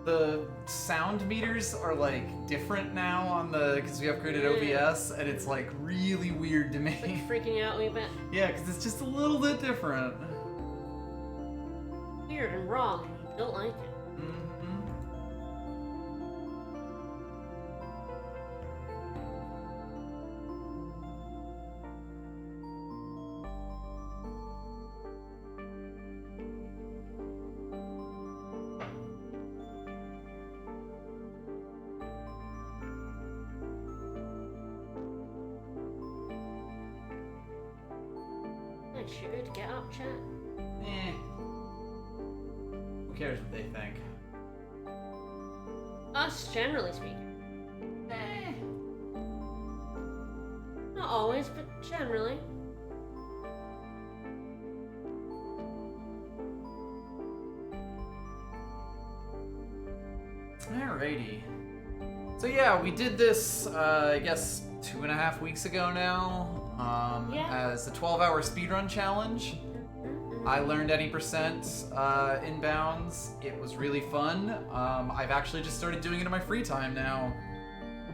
the sound meters are like different now on the because we upgraded OBS, and it's like really weird to me. Like freaking out a wee bit. Yeah, because it's just a little bit different. Weird and wrong. I don't like it. I should get up, chat. Eh. Who cares what they think? Us, generally speaking. Not always, but generally. Alrighty. So yeah, we did this, I guess, 2.5 weeks ago now, as a 12-hour speedrun challenge. I learned any percent inbounds. It was really fun. I've actually just started doing it in my free time now.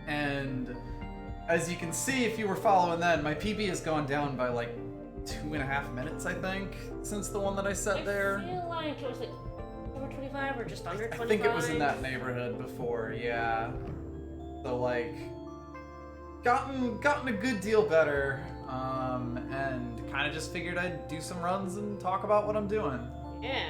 And as you can see, if you were following then, my PB has gone down by like 2.5 minutes, I think, since the one that I set there. I feel like it was like over 25 or just under 25. I think it was in that neighborhood before, yeah. So like, gotten a good deal better, and kind of just figured I'd do some runs and talk about what I'm doing. Yeah.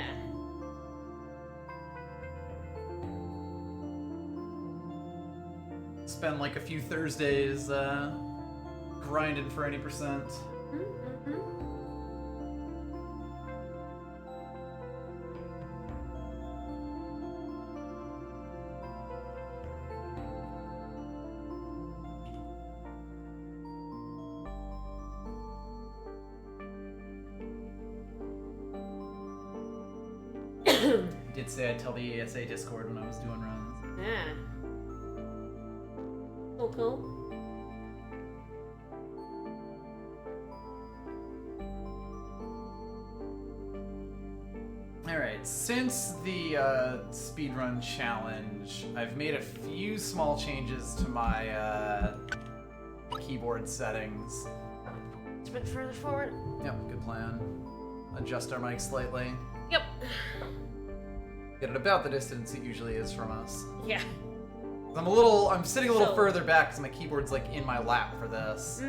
Spend like a few Thursdays grinding for any percent. I did say I'd tell the ESA Discord when I was doing runs. Yeah. Cool. Alright, since the speedrun challenge, I've made a few small changes to my keyboard settings. It's a bit further forward. Yep, good plan. Adjust our mic slightly. Yep. Get it about the distance it usually is from us. Yeah. I'm sitting a little further back because my keyboard's like in my lap for this.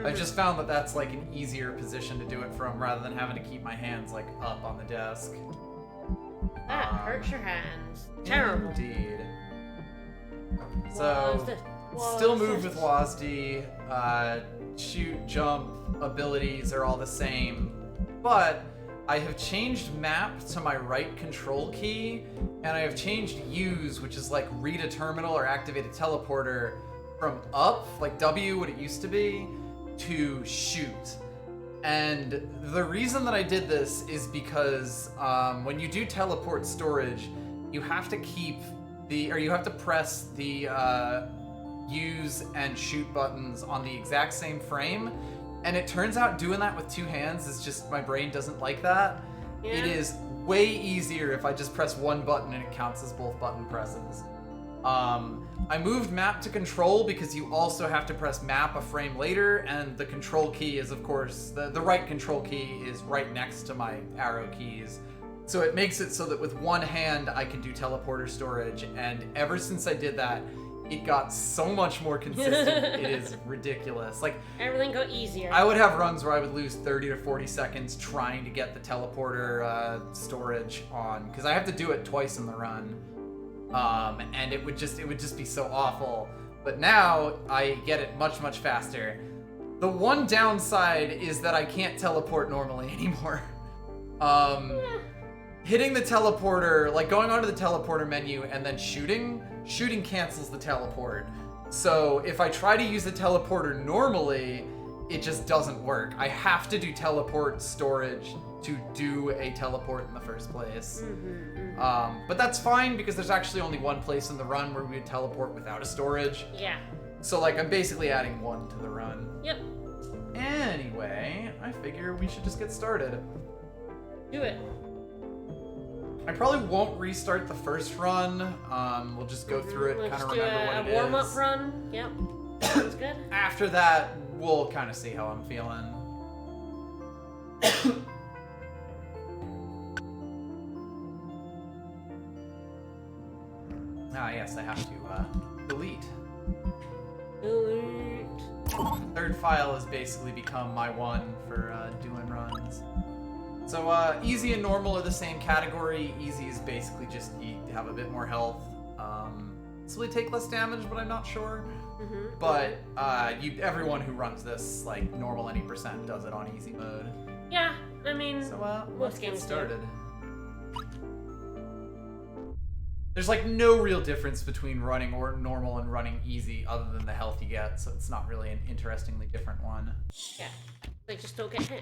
I just found that that's like an easier position to do it from rather than having to keep my hands like up on the desk. That hurts your hands. Terrible. Indeed. So, still move with WASD. Shoot, jump, abilities are all the same. But I have changed map to my right control key, and I have changed use, which is like read a terminal or activate a teleporter, from up, like W, what it used to be, to shoot. And the reason that I did this is because when you do teleport storage, you have to you have to press the use and shoot buttons on the exact same frame. And it turns out doing that with two hands is just, my brain doesn't like that. Yeah. It is way easier if I just press one button and it counts as both button presses. I moved map to control because you also have to press map a frame later, and the control key is, of course, the right control key is right next to my arrow keys. So it makes it so that with one hand I can do teleporter storage, and ever since I did that, it got so much more consistent. It is ridiculous. Like, everything got easier. I would have runs where I would lose 30 to 40 seconds trying to get the teleporter storage on, because I have to do it twice in the run, and it would just be so awful. But now I get it much faster. The one downside is that I can't teleport normally anymore. Hitting the teleporter, like going onto the teleporter menu and then shooting cancels the teleport. So if I try to use the teleporter normally, it just doesn't work. I have to do teleport storage to do a teleport in the first place. But that's fine because there's actually only one place in the run where we would teleport without a storage. Yeah. So like I'm basically adding one to the run. Yep. Anyway, I figure we should just get started. Do it. I probably won't restart the first run. We'll just go through it, kind of remember what it is. A warm-up run. Yep. Sounds good. After that, we'll kind of see how I'm feeling. Ah, yes, I have to delete. Delete. Third file has basically become my one for doing runs. So easy and normal are the same category. Easy is basically just you have a bit more health. So they take less damage, but I'm not sure. But everyone who runs this, like normal any percent, does it on easy mode. Yeah, I mean, So most let's get games started. There's like no real difference between running or normal and running easy other than the health you get, so it's not really an interestingly different one. Yeah, they just don't get hit.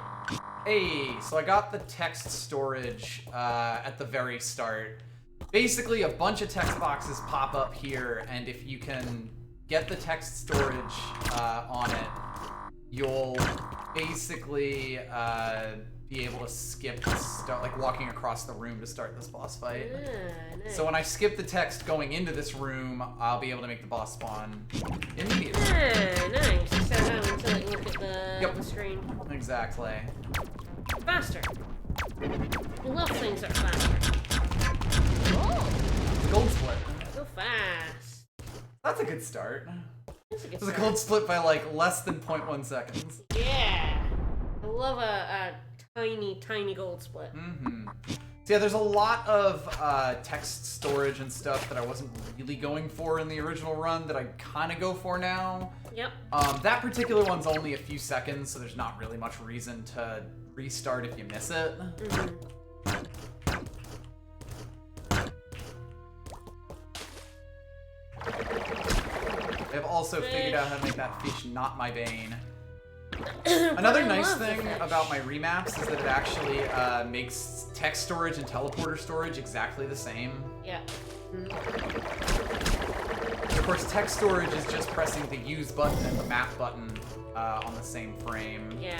Hey, so I got the text storage at the very start. Basically, a bunch of text boxes pop up here, and if you can get the text storage on it, you'll basically be able to skip like walking across the room to start this boss fight. Nice. So when I skip the text going into this room, I'll be able to make the boss spawn immediately. Nice. You set down until I can look at the screen. Exactly. Faster. I love things that are faster. Oh, Gold split. so fast. That's a good start. That's a good It was a start. gold split by like less than 0.1 seconds. Yeah. I love a tiny gold split. So yeah, there's a lot of text storage and stuff that I wasn't really going for in the original run that I kind of go for now. Yep. That particular one's only a few seconds, so there's not really much reason to restart if you miss it. I've also figured out how to make that fish not my bane. Another nice thing about my remaps is that it actually makes text storage and teleporter storage exactly the same. Yeah. Of course, text storage is just pressing the use button and the map button on the same frame. Yeah.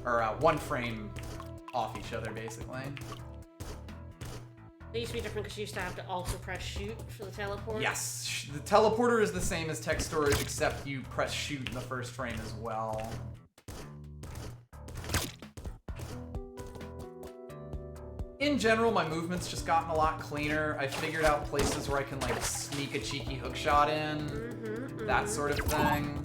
Or one frame off each other, basically. They used to be different because you used to have to also press shoot for the teleport. Yes, the teleporter is the same as text storage, except you press shoot in the first frame as well. In general, my movement's just gotten a lot cleaner. I figured out places where I can like sneak a cheeky hookshot in, that sort of thing.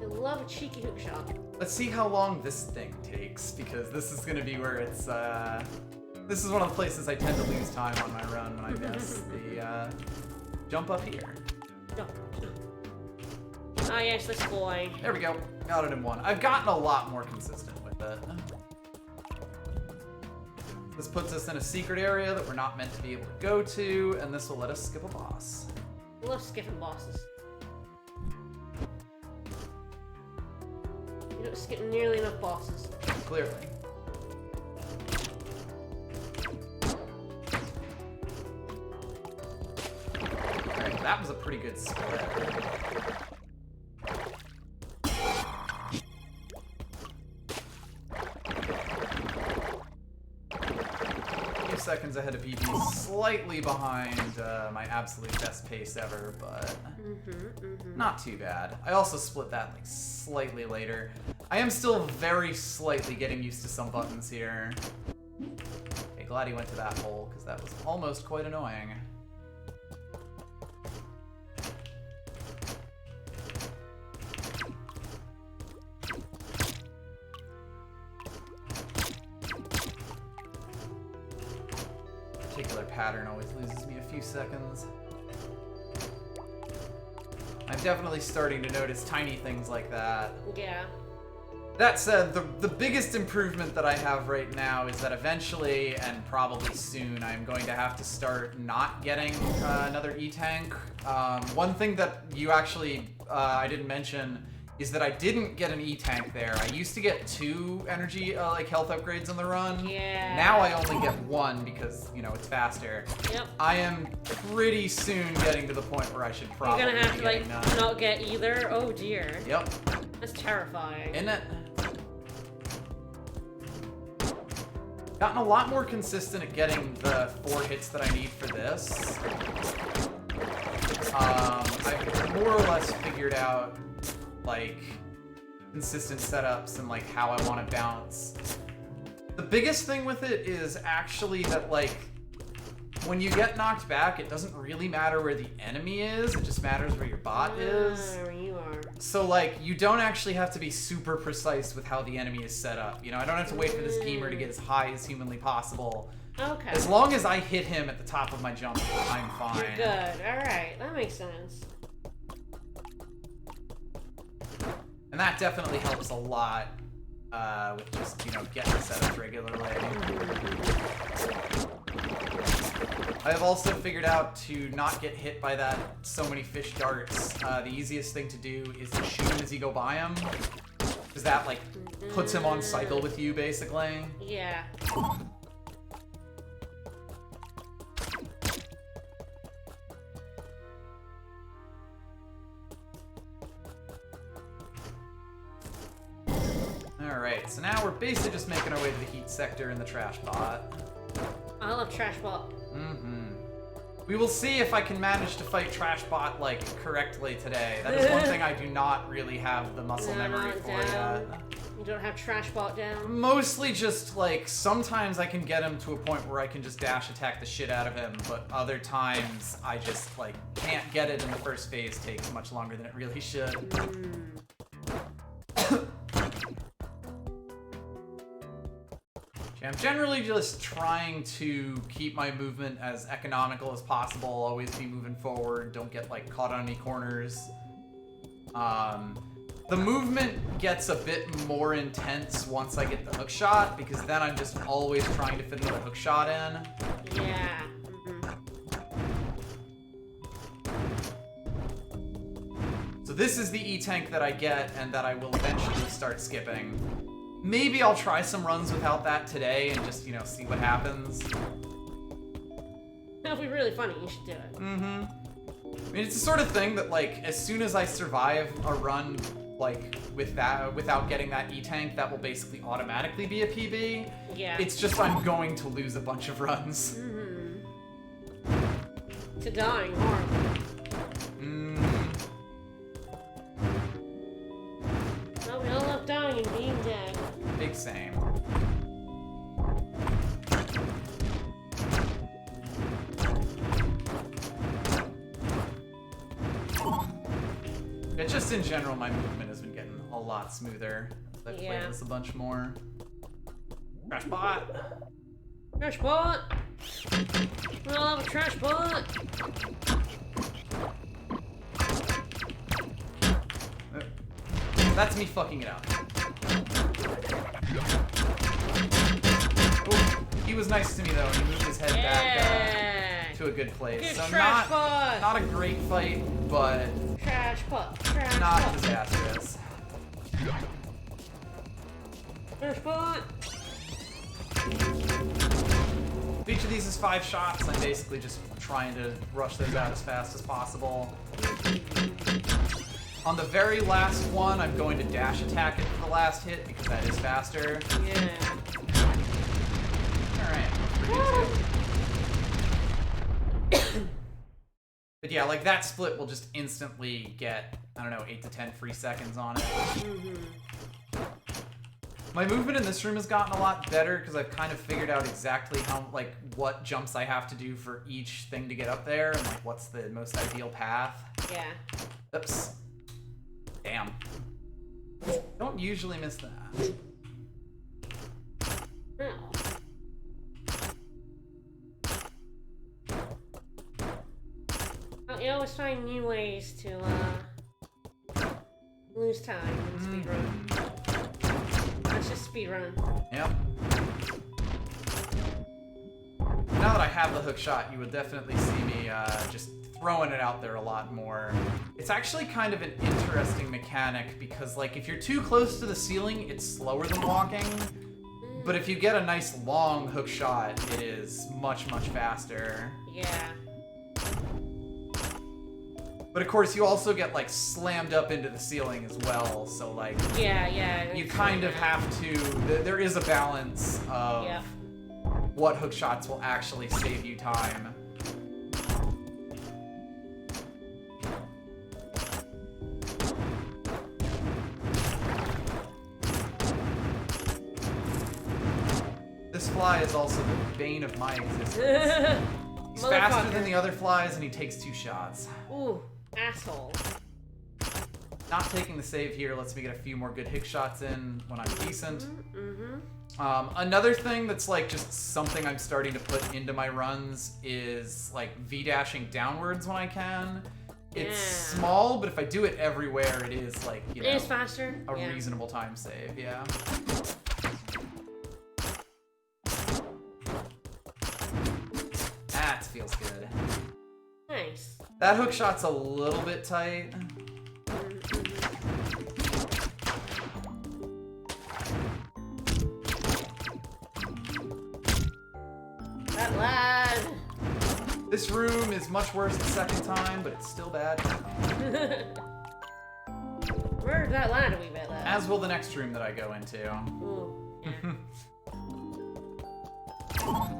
I love a cheeky hookshot. Let's see how long this thing takes, because this is going to be where it's, this is one of the places I tend to lose time on my run when I miss the, jump up here. Jump. Ah, yes, this boy. There we go. Got it in one. I've gotten a lot more consistent with it. This puts us in a secret area that we're not meant to be able to go to, and this will let us skip a boss. I love skipping bosses. You don't skip nearly enough bosses. Clearly. Alright, that was a pretty good split. Seconds ahead of PB, slightly behind my absolute best pace ever, but not too bad. I also split that like slightly later. I am still very slightly getting used to some buttons here. Okay, glad he went to that hole, because that was almost quite annoying. Particular pattern always loses me a few seconds. I'm definitely starting to notice tiny things like that. Yeah. That said, the biggest improvement that I have right now is that eventually, and probably soon, I'm going to have to start not getting another E-Tank. One thing that you actually, I didn't mention, is that I didn't get an E-Tank there. I used to get 2 energy, like health upgrades on the run. Yeah. Now I only get 1 because, you know, it's faster. Yep. I am pretty soon getting to the point where I should probably You're gonna have to, like, none. not get either? Oh, dear. Yep. That's terrifying. Isn't it? Gotten a lot more consistent at getting the 4 hits that I need for this. I've more or less figured out, like, consistent setups and, like, how I want to bounce. The biggest thing with it is actually that, like, when you get knocked back, it doesn't really matter where the enemy is, it just matters where your bot is. Where you are. So, like, you don't actually have to be super precise with how the enemy is set up. You know, I don't have to wait for this gamer to get as high as humanly possible. Okay. As long as I hit him at the top of my jump, I'm fine. You're good. Alright, that makes sense. And that definitely helps a lot with just, you know, getting setups regularly. I have also figured out to not get hit by that so many fish darts. The easiest thing to do is to shoot him as you go by him. Because that, like, puts him on cycle with you, basically. Yeah. Alright, so now we're basically just making our way to the heat sector and the trash bot. I love trash bot. We will see if I can manage to fight Trash Bot, like, correctly today. That is one thing I do not really have the muscle memory for yet. You don't have trash bot down? Mostly just, like, sometimes I can get him to a point where I can just dash attack the shit out of him, but other times I just, like, can't get it in the first phase. Takes much longer than it really should. I'm generally just trying to keep my movement as economical as possible, always be moving forward, don't get, like, caught on any corners. The movement gets a bit more intense once I get the hookshot, because then I'm just always trying to fit another hookshot in. Yeah. So this is the E-tank that I get and that I will eventually start skipping. Maybe I'll try some runs without that today and just, you know, see what happens. That'll be really funny. You should do it. I mean, it's the sort of thing that, like, as soon as I survive a run, like, with that, without getting that E-tank, that will basically automatically be a PB. Yeah. It's just I'm going to lose a bunch of runs. To dying horribly. No, we all love dying and being dead. Big same. Yeah, just in general, my movement has been getting a lot smoother as I play this a bunch more. Trash bot! Trash bot! We all have a trash bot! That's me fucking it up. Ooh, he was nice to me though, and he moved his head back to a good place. Good so trash bot. not a great fight, but Trash bot. Trash not bot. disastrous. Trash bot. Each of these is 5 shots. I'm basically just trying to rush those out as fast as possible. On the very last one, I'm going to dash attack it for the last hit because that is faster. Yeah. Alright, but yeah, like that split will just instantly get, I don't know, 8 to 10 free seconds on it. My movement in this room has gotten a lot better because I've kind of figured out exactly how, like, what jumps I have to do for each thing to get up there and, like, what's the most ideal path. Yeah. Oops. Damn. Don't usually miss that. No. Well, you always find new ways to lose time in speedrun. That's just speedrun. Yep. Now that I have the hookshot, you would definitely see me just throwing it out there a lot more. It's actually kind of an interesting mechanic because, like, if you're too close to the ceiling, it's slower than walking. But if you get a nice long hook shot, it is much, much faster. Yeah. But of course, you also get, like, slammed up into the ceiling as well, so, like... Yeah. You kind of have to... There is a balance of what hookshots will actually save you time. This fly is also the bane of my existence. He's faster than the other flies, and he takes 2 shots. Ooh, asshole. Not taking the save here lets me get a few more good hick shots in when I'm decent. Another thing that's like just something I'm starting to put into my runs is like V-dashing downwards when I can. It's small, but if I do it everywhere, it is like, you know, it is faster. A reasonable time save, yeah. That feels good. Nice. That hook shot's a little bit tight. That lad. This room is much worse the second time, but it's still bad. Where's that lad a wee bit lad? As will the next room that I go into. Ooh, yeah.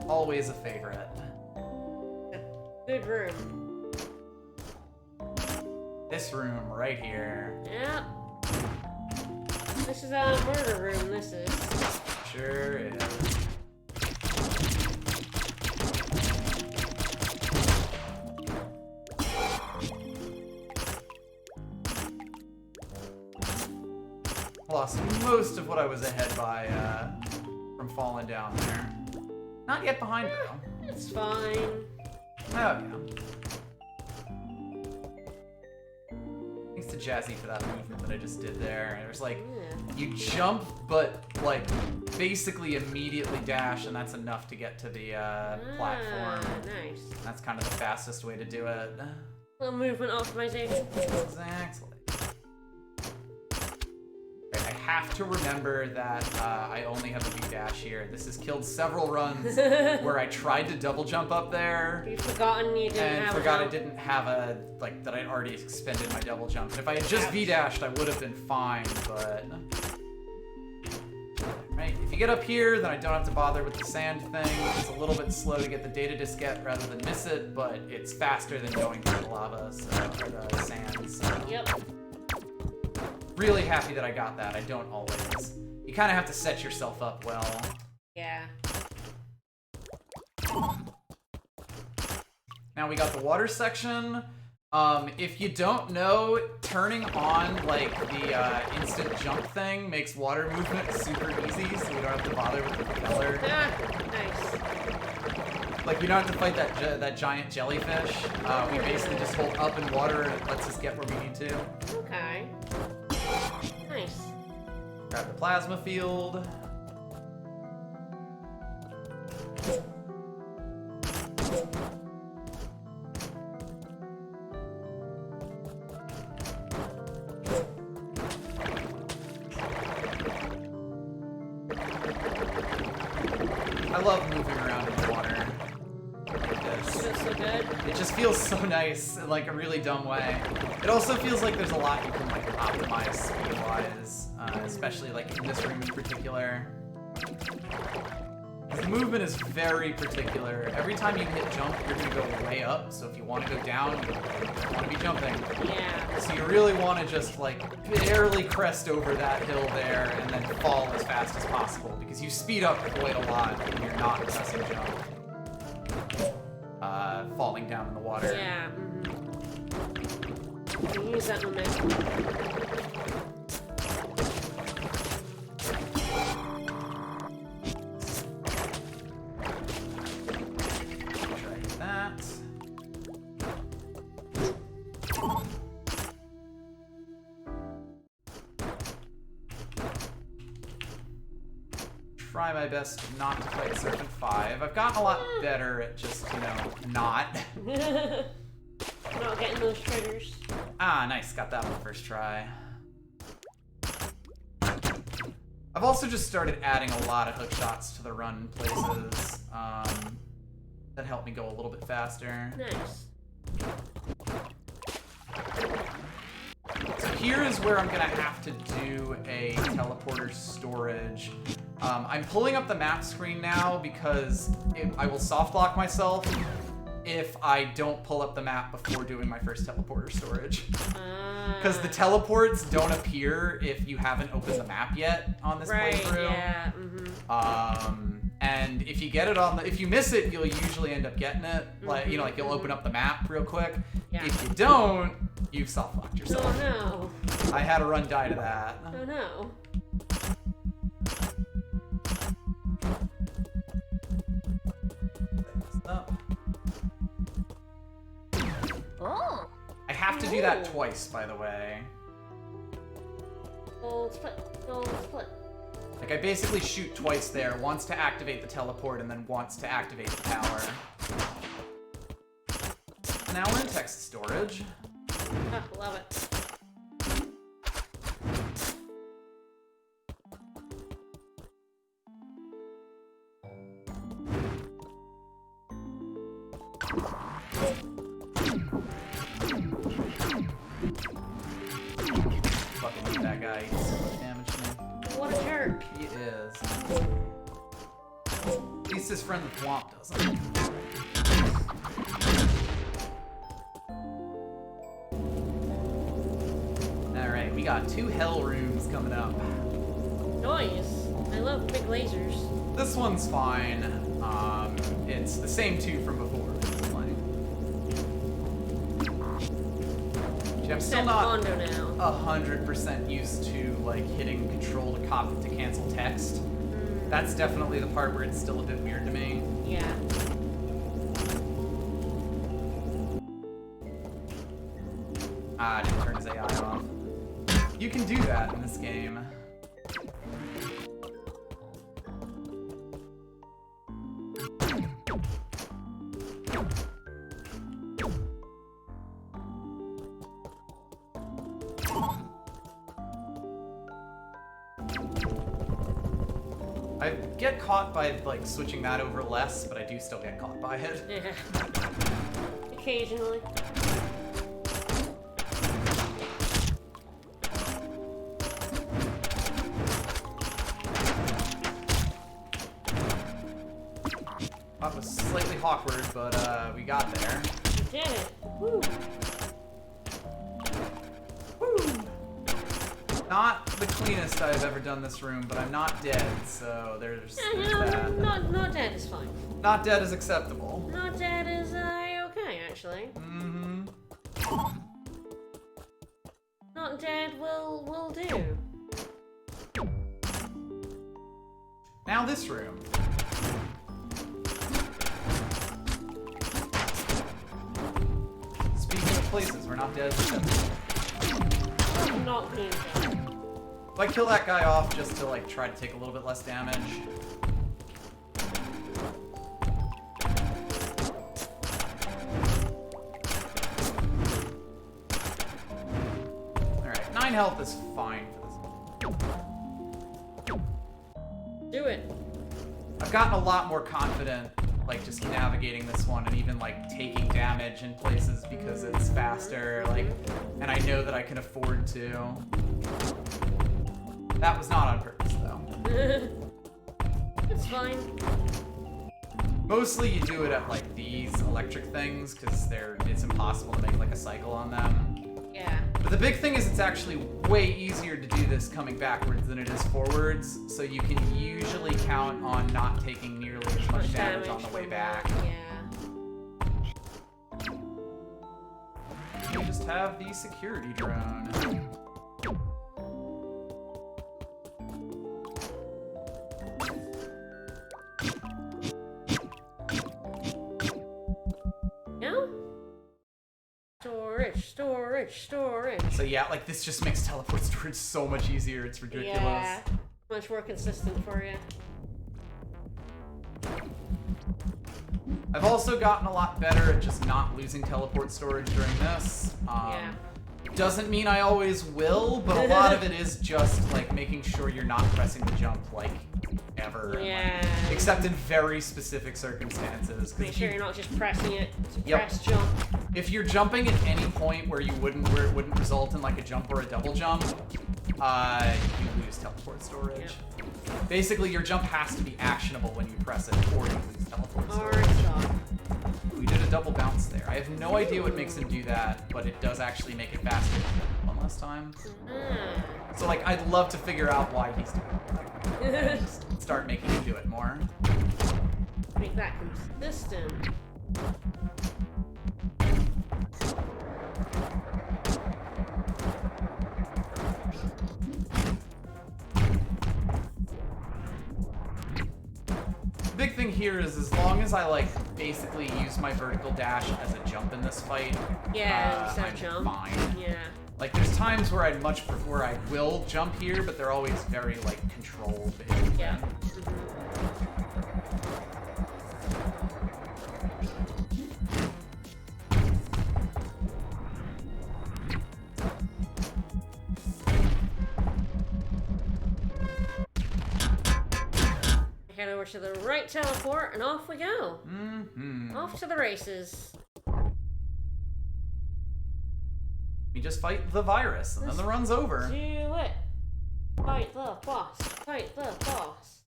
Always a favorite. Good room. This room right here. Yep. This is a murder room, this is. Sure is. Lost most of what I was ahead by from falling down there. Not yet behind though. It's fine. Oh yeah. Thanks to Jazzy for that movement that I just did there. It was like, you jump, but like basically immediately dash, and that's enough to get to the platform. Nice. That's kind of the fastest way to do it. Little movement optimization. Exactly. I have to remember that I only have a V-dash here. This has killed several runs where I tried to double jump up there. You've forgotten you didn't and have forgot a I didn't have a, like, that I'd already expended my double jump. And if I had just V-dashed, I would have been fine, but... Right, if you get up here, then I don't have to bother with the sand thing. It's a little bit slow to get the data diskette rather than miss it, but it's faster than going through the lava, or the sand, so... Yep. Really happy that I got that. I don't always. You kind of have to set yourself up well. Yeah. Now we got the water section. If you don't know, turning on like the instant jump thing makes water movement super easy, so we don't have to bother with the propeller. Nice. Like we don't have to fight that giant jellyfish. We basically just hold up in water and it lets us get where we need to. Okay. Nice. Grab the plasma field. I love moving around in the water. Feels so good. It just feels so nice in like a really dumb way. It also feels like there's a lot you can like optimize speed-wise, especially like in this room in particular. The movement is very particular. Every time you hit jump, you're gonna go way up. So if you want to go down, you want to be jumping. Yeah. So you really want to just like barely crest over that hill there and then fall as fast as possible because you speed up quite a lot when you're not pressing jump. Falling down in the water. Yeah. Mm-hmm. Use that momentum. Try that. Try my best not to fight Serpent 5. I've gotten a lot better at just, you know, not. Not getting those triggers. Ah, nice. Got that one first try. I've also just started adding a lot of hook shots to the run places that help me go a little bit faster. Nice. So here is where I'm gonna have to do a teleporter storage. I'm pulling up the map screen now because I will soft lock myself if I don't pull up the map before doing my first teleporter storage. Because the teleports don't appear if you haven't opened the map yet on this playthrough. Yeah. And if you get it if you miss it, you'll usually end up getting it. Like like you'll open up the map real quick. Yeah. If you don't, you've soft locked yourself. Oh no. I had a run die to that. Oh no. Oh. I have to do that twice, by the way. Gold split. Gold split. Like, I basically shoot twice there, once to activate the teleport and then once to activate the tower. Now we're in text storage. Oh, love it. Fucking hate that guy. He does so much damage to me. What a jerk. He is. At least his friend the Thwomp doesn't. Alright, we got 2 hell rooms coming up. Nice. I love big lasers. This one's fine. It's the same 2 from before. I'm still not 100% used to like hitting control to cancel text. That's definitely the part where it's still a bit weird to me. Yeah. I didn't turn his AI off. You can do that in this game. I get caught by like switching that over less, but I do still get caught by it. Yeah. Occasionally. That was slightly awkward, but we got there. We did it. Woo. Woo. Not the cleanest I've ever done this room, but I'm not dead, so there's that. Not dead is fine. Not dead is acceptable. Not dead is okay, actually. Mm-hmm. Not dead will do. Now this room. Speaking of places, we're not dead is acceptable. Not being dead. If I kill that guy off just to like try to take a little bit less damage. Alright, 9 health is fine for this one. Do it. I've gotten a lot more confident like just navigating this one and even like taking damage in places because it's faster, like, and I know that I can afford to. That was not on purpose though. It's fine. Mostly you do it at like these electric things because it's impossible to make like a cycle on them. Yeah. But the big thing is it's actually way easier to do this coming backwards than it is forwards, so you can usually count on not taking nearly as much damage on the way back. Yeah. You just have the security drone. No? Storage. So yeah, like this just makes teleport storage so much easier, it's ridiculous. Yeah. Much more consistent for you. I've also gotten a lot better at just not losing teleport storage during this. Yeah. Doesn't mean I always will, but a lot of it is just like making sure you're not pressing the jump like ever. Yeah. Like, except in very specific circumstances. Make sure you're not just pressing it to Yep. press jump. If you're jumping at any point where it wouldn't result in like a jump or a double jump, you lose teleport storage. Yep. Basically, your jump has to be actionable when you press it, or you lose teleport storage. We did a double bounce there. I have no idea what makes him do that, but it does actually make it faster one last time. So, like, I'd love to figure out why he's doing it. And just start making him do it more. Make that consistent. The big thing here is as long as I, like, basically use my vertical dash as a jump in this fight, instead of I'm jump. fine. Yeah. Like, there's times where I'd much prefer I will jump here, but they're always very, like, controlled. Yeah. Head over to the right teleport, and off we go. Off to the races. We just fight the virus, and then the run's over. Do it. Fight the boss. Fight the boss.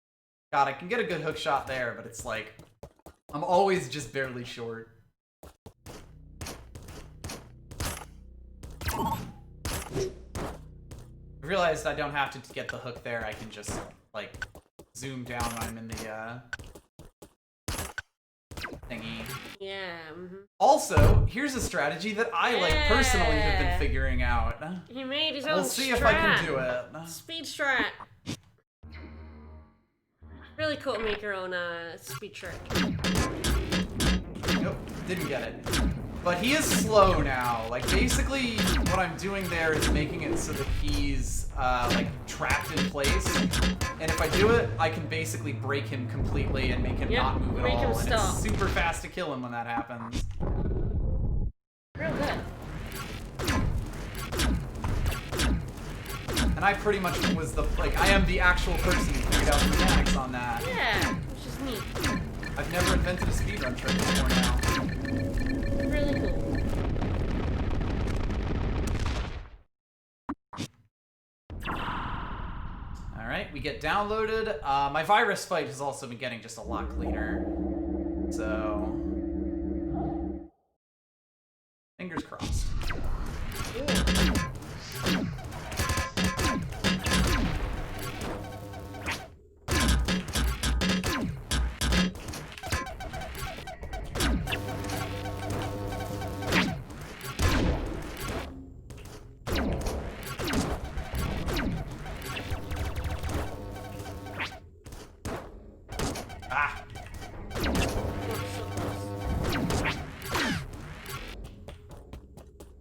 God, I can get a good hook shot there, but it's like, I'm always just barely short. I realized I don't have to get the hook there, I can just, like, zoom down when I'm in the, thingy. Yeah. Also, here's a strategy that I, like, personally have been figuring out. He made his own We'll see if I can do it. Speed strat. Really cool to make your own speed trick. Nope, didn't get it. But he is slow now. Like, basically, what I'm doing there is making it so that he's, like, trapped in place. And if I do it, I can basically break him completely and make him not move at all. And it's super fast to kill him when that happens. Real good. And I pretty much was the, like, I am the actual person who figured out the mechanics on that. Yeah, which is neat. I've never invented a speedrun trick before now. Really cool. Alright, we get downloaded. My virus fight has also been getting just a lot cleaner. So... fingers crossed.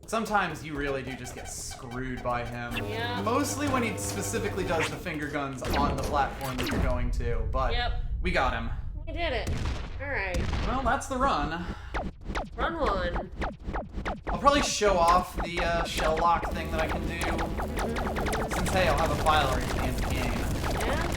Sometimes you really do just get screwed by him. Yeah. Mostly when he specifically does the finger guns on the platform that you're going to, but we got him. We did it. Alright. Well, that's the run. Run one. I'll probably show off the shell lock thing that I can do. Since, hey, I'll have a file right at the end of the game. Yeah?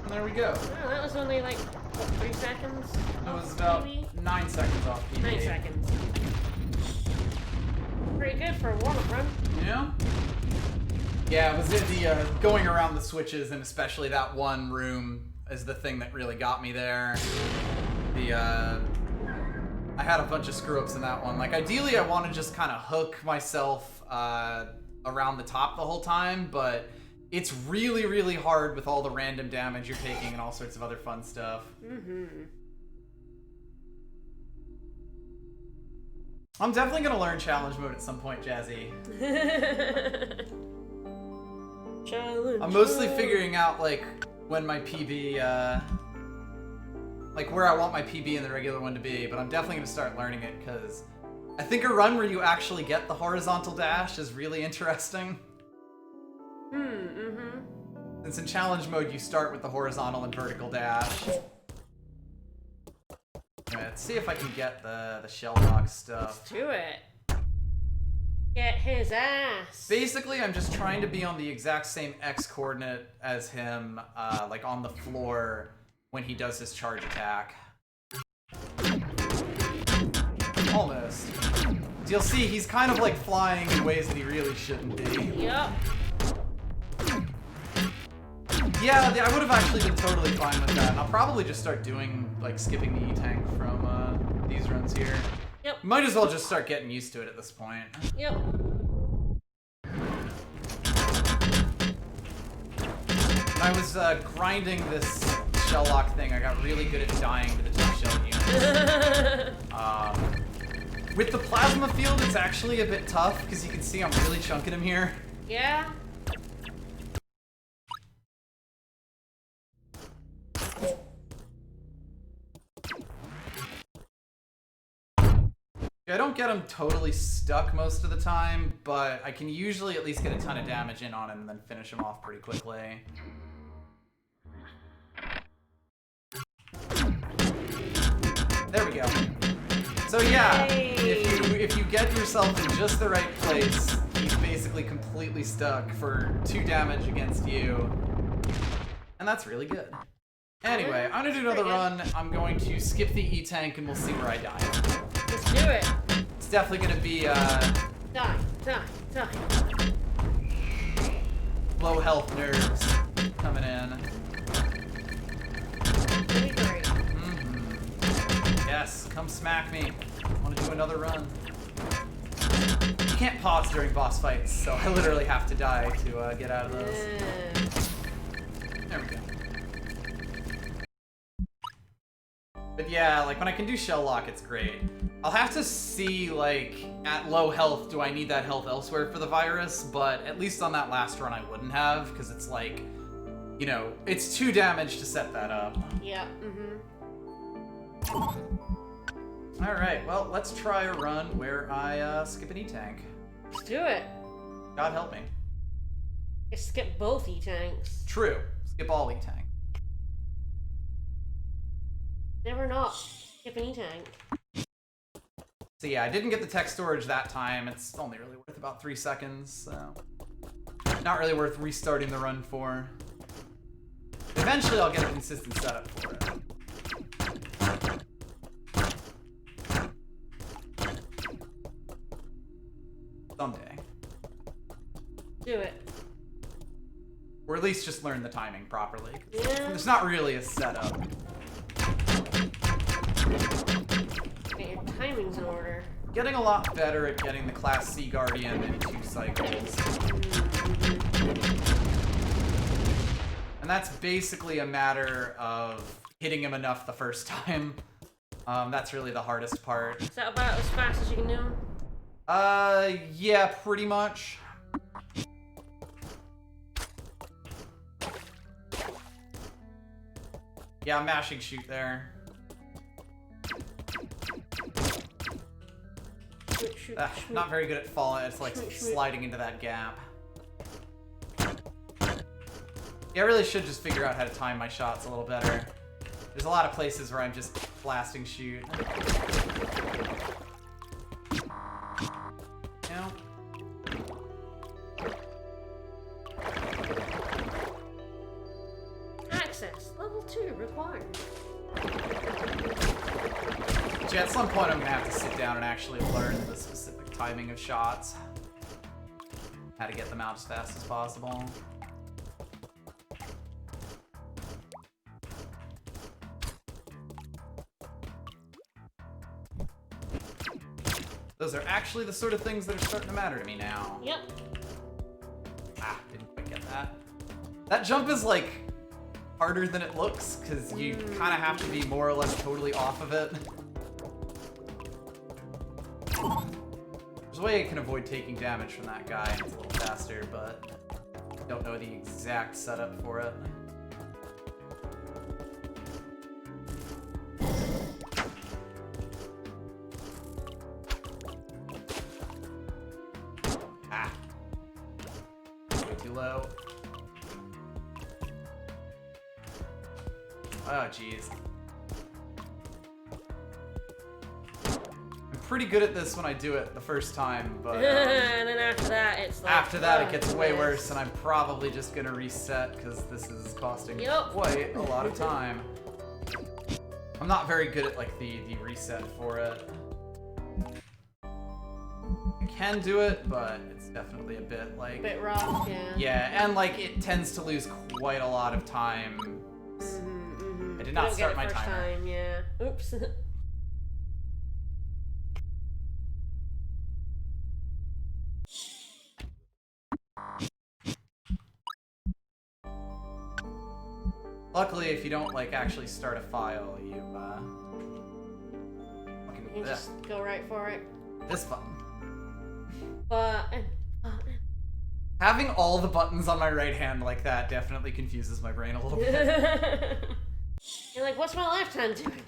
There we go. Oh, that was only like, what, 3 seconds? It was about 9 seconds off PB. 9 seconds. Pretty good for a warm-up run. Yeah? Yeah, it was the going around the switches, and especially that one room is the thing that really got me there. I had a bunch of screw-ups in that one. Like, ideally, I want to just kind of hook myself around the top the whole time, but it's really, really hard with all the random damage you're taking and all sorts of other fun stuff. I'm definitely going to learn challenge mode at some point, Jazzy. Challenge I'm mostly mode. figuring out, like, when my PB, like, where I want my PB and the regular one to be, but I'm definitely going to start learning it, because I think a run where you actually get the horizontal dash is really interesting. Since in challenge mode, you start with the horizontal and vertical dash. Alright, let's see if I can get the shell lock stuff. Let's do it. Get his ass. Basically, I'm just trying to be on the exact same X coordinate as him, like on the floor, when he does his charge attack. Almost. So you'll see he's kind of like flying in ways that he really shouldn't be. Yep. Yeah, I would have actually been totally fine with that. And I'll probably just start doing, like, skipping the E-Tank from these runs here. Yep. Might as well just start getting used to it at this point. Yep. When I was grinding this shell lock thing, I got really good at dying to the two shell units. With the plasma field, it's actually a bit tough, because you can see I'm really chunking him here. Yeah. I don't get him totally stuck most of the time, but I can usually at least get a ton of damage in on him and then finish him off pretty quickly. There we go. So yeah, if you get yourself in just the right place, he's basically completely stuck for 2 damage against you. And that's really good. Anyway, I'm gonna do another run. I'm going to skip the E-Tank and we'll see where I die. Let's do it. It's definitely gonna be Die. low health nerves coming in. Really great. Yes, come smack me. I want to do another run. You can't pause during boss fights, so I literally have to die to get out of this. There we go. But yeah, like when I can do shell lock, it's great. I'll have to see, like, at low health, do I need that health elsewhere for the virus? But at least on that last run, I wouldn't have, because it's like, you know, it's 2 damage to set that up. Yeah. Alright, well, let's try a run where I skip an E-Tank. Let's do it. God help me. I skip both E-Tanks. True. Skip all E-Tank. Never not skip an E-Tank. So yeah, I didn't get the tech storage that time. It's only really worth about 3 seconds, so... not really worth restarting the run for. Eventually I'll get a consistent setup for it. Someday. Do it. Or at least just learn the timing properly. Yeah. There's not really a setup. Get your timings in order. Getting a lot better at getting the Class C Guardian in 2 cycles. And that's basically a matter of hitting him enough the first time. That's really the hardest part. Is that about as fast as you can do them? Yeah, pretty much. Yeah, I'm mashing shoot there. Shoot. Not very good at falling. It's like sliding into that gap. Yeah, I really should just figure out how to time my shots a little better. There's a lot of places where I'm just blasting shoot. Access. Level 2 required. Yeah, at some point I'm gonna have to sit down and actually learn the specific timing of shots. How to get them out as fast as possible. Those are actually the sort of things that are starting to matter to me now. Yep. Ah, didn't quite get that. That jump is like harder than it looks, because you kind of have to be more or less totally off of it. There's a way I can avoid taking damage from that guy. It's a little faster, but I don't know the exact setup for it. Ah. Way too low. Oh, jeez. I'm pretty good at this when I do it the first time, but... And then after that, it's like... After that, it gets way worse, and I'm probably just gonna reset, because this is costing quite a lot of time. I'm not very good at like the reset for it. I can do it, but it's definitely a bit like... A bit rough, yeah. Yeah, and like it tends to lose quite a lot of time. I did not start my timer. Yeah. Oops. Luckily, if you don't like actually start a file, you You just go right for it. This button. Button. Having all the buttons on my right hand like that definitely confuses my brain a little bit. You're like, what's my left hand doing?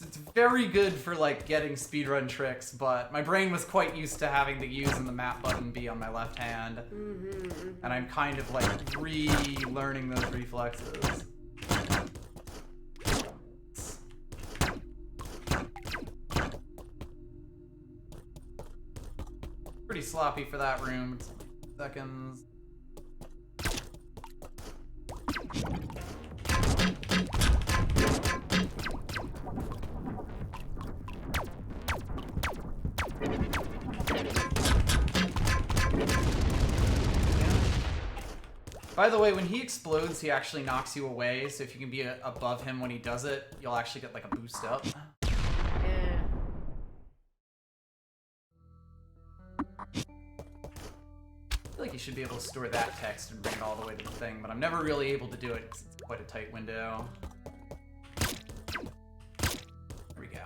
It's very good for like getting speedrun tricks, but my brain was quite used to having the use and the map button be on my left hand. And I'm kind of like relearning those reflexes. Pretty sloppy for that room. It's seconds. By the way, when he explodes, he actually knocks you away, so if you can be above him when he does it, you'll actually get like a boost up. Yeah. I feel like you should be able to store that text and bring it all the way to the thing, but I'm never really able to do it because it's quite a tight window. There we go.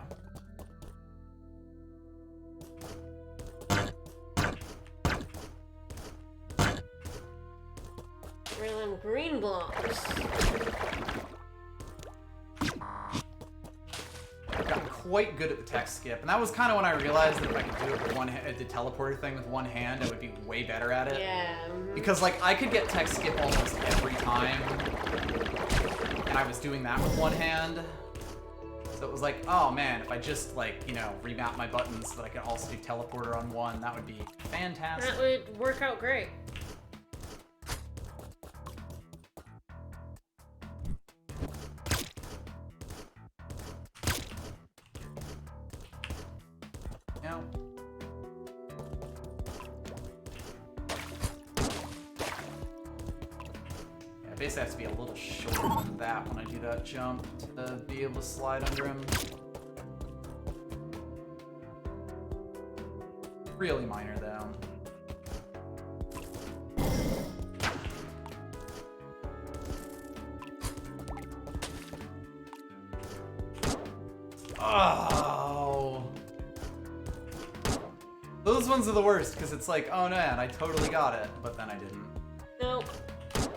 Random green blocks. I've gotten quite good at the text skip, and that was kind of when I realized that if I could do it with one hand, the teleporter thing with one hand, I would be way better at it. Yeah. Because like I could get text skip almost every time, and I was doing that with one hand. So it was like, oh man, if I just like, you know, remap my buttons so that I can also do teleporter on one, that would be fantastic. That would work out great. Yeah. I basically have to be a little shorter than that when I do that jump to be able to slide under him. Really minor though. Oh. Those ones are the worst because it's like, oh man, I totally got it, but then I didn't. Nope. There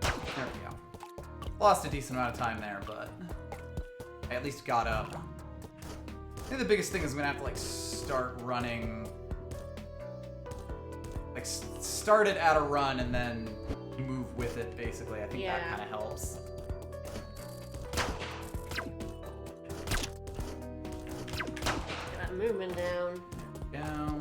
we go. Lost a decent amount of time there, but I at least got up. I think the biggest thing is I'm gonna have to like start running, like start it at a run and then move with it. Basically, I think that kind of helps. Get that movement down. Down.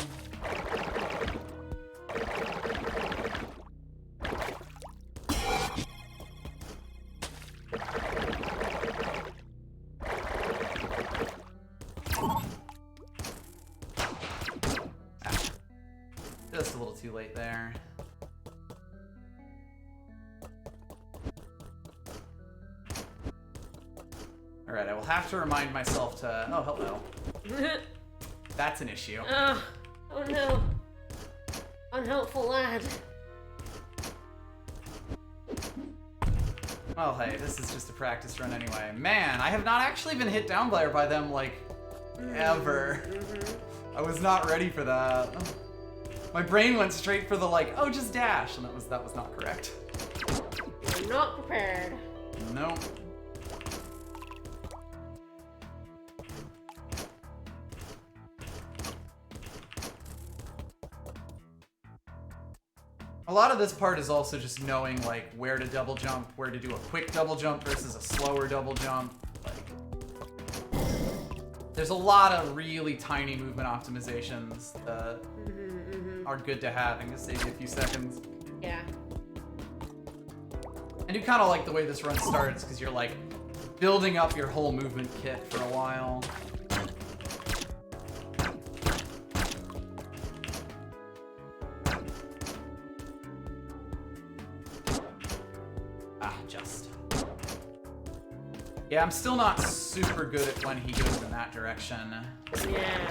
Just a little too late there. Alright, I will have to remind myself to... Oh, hello. That's an issue. Oh no. Unhelpful lad. Well, hey, this is just a practice run anyway. Man, I have not actually been hit down by them, like, ever. I was not ready for that. My brain went straight for the, like, oh, just dash, and that was not correct. You're not prepared. Nope. A lot of this part is also just knowing like where to double jump, where to do a quick double jump versus a slower double jump. Like, there's a lot of really tiny movement optimizations that are good to have and just save you a few seconds. Yeah. I do kind of like the way this run starts because you're like building up your whole movement kit for a while. Just. Yeah, I'm still not super good at when he goes in that direction. Yeah.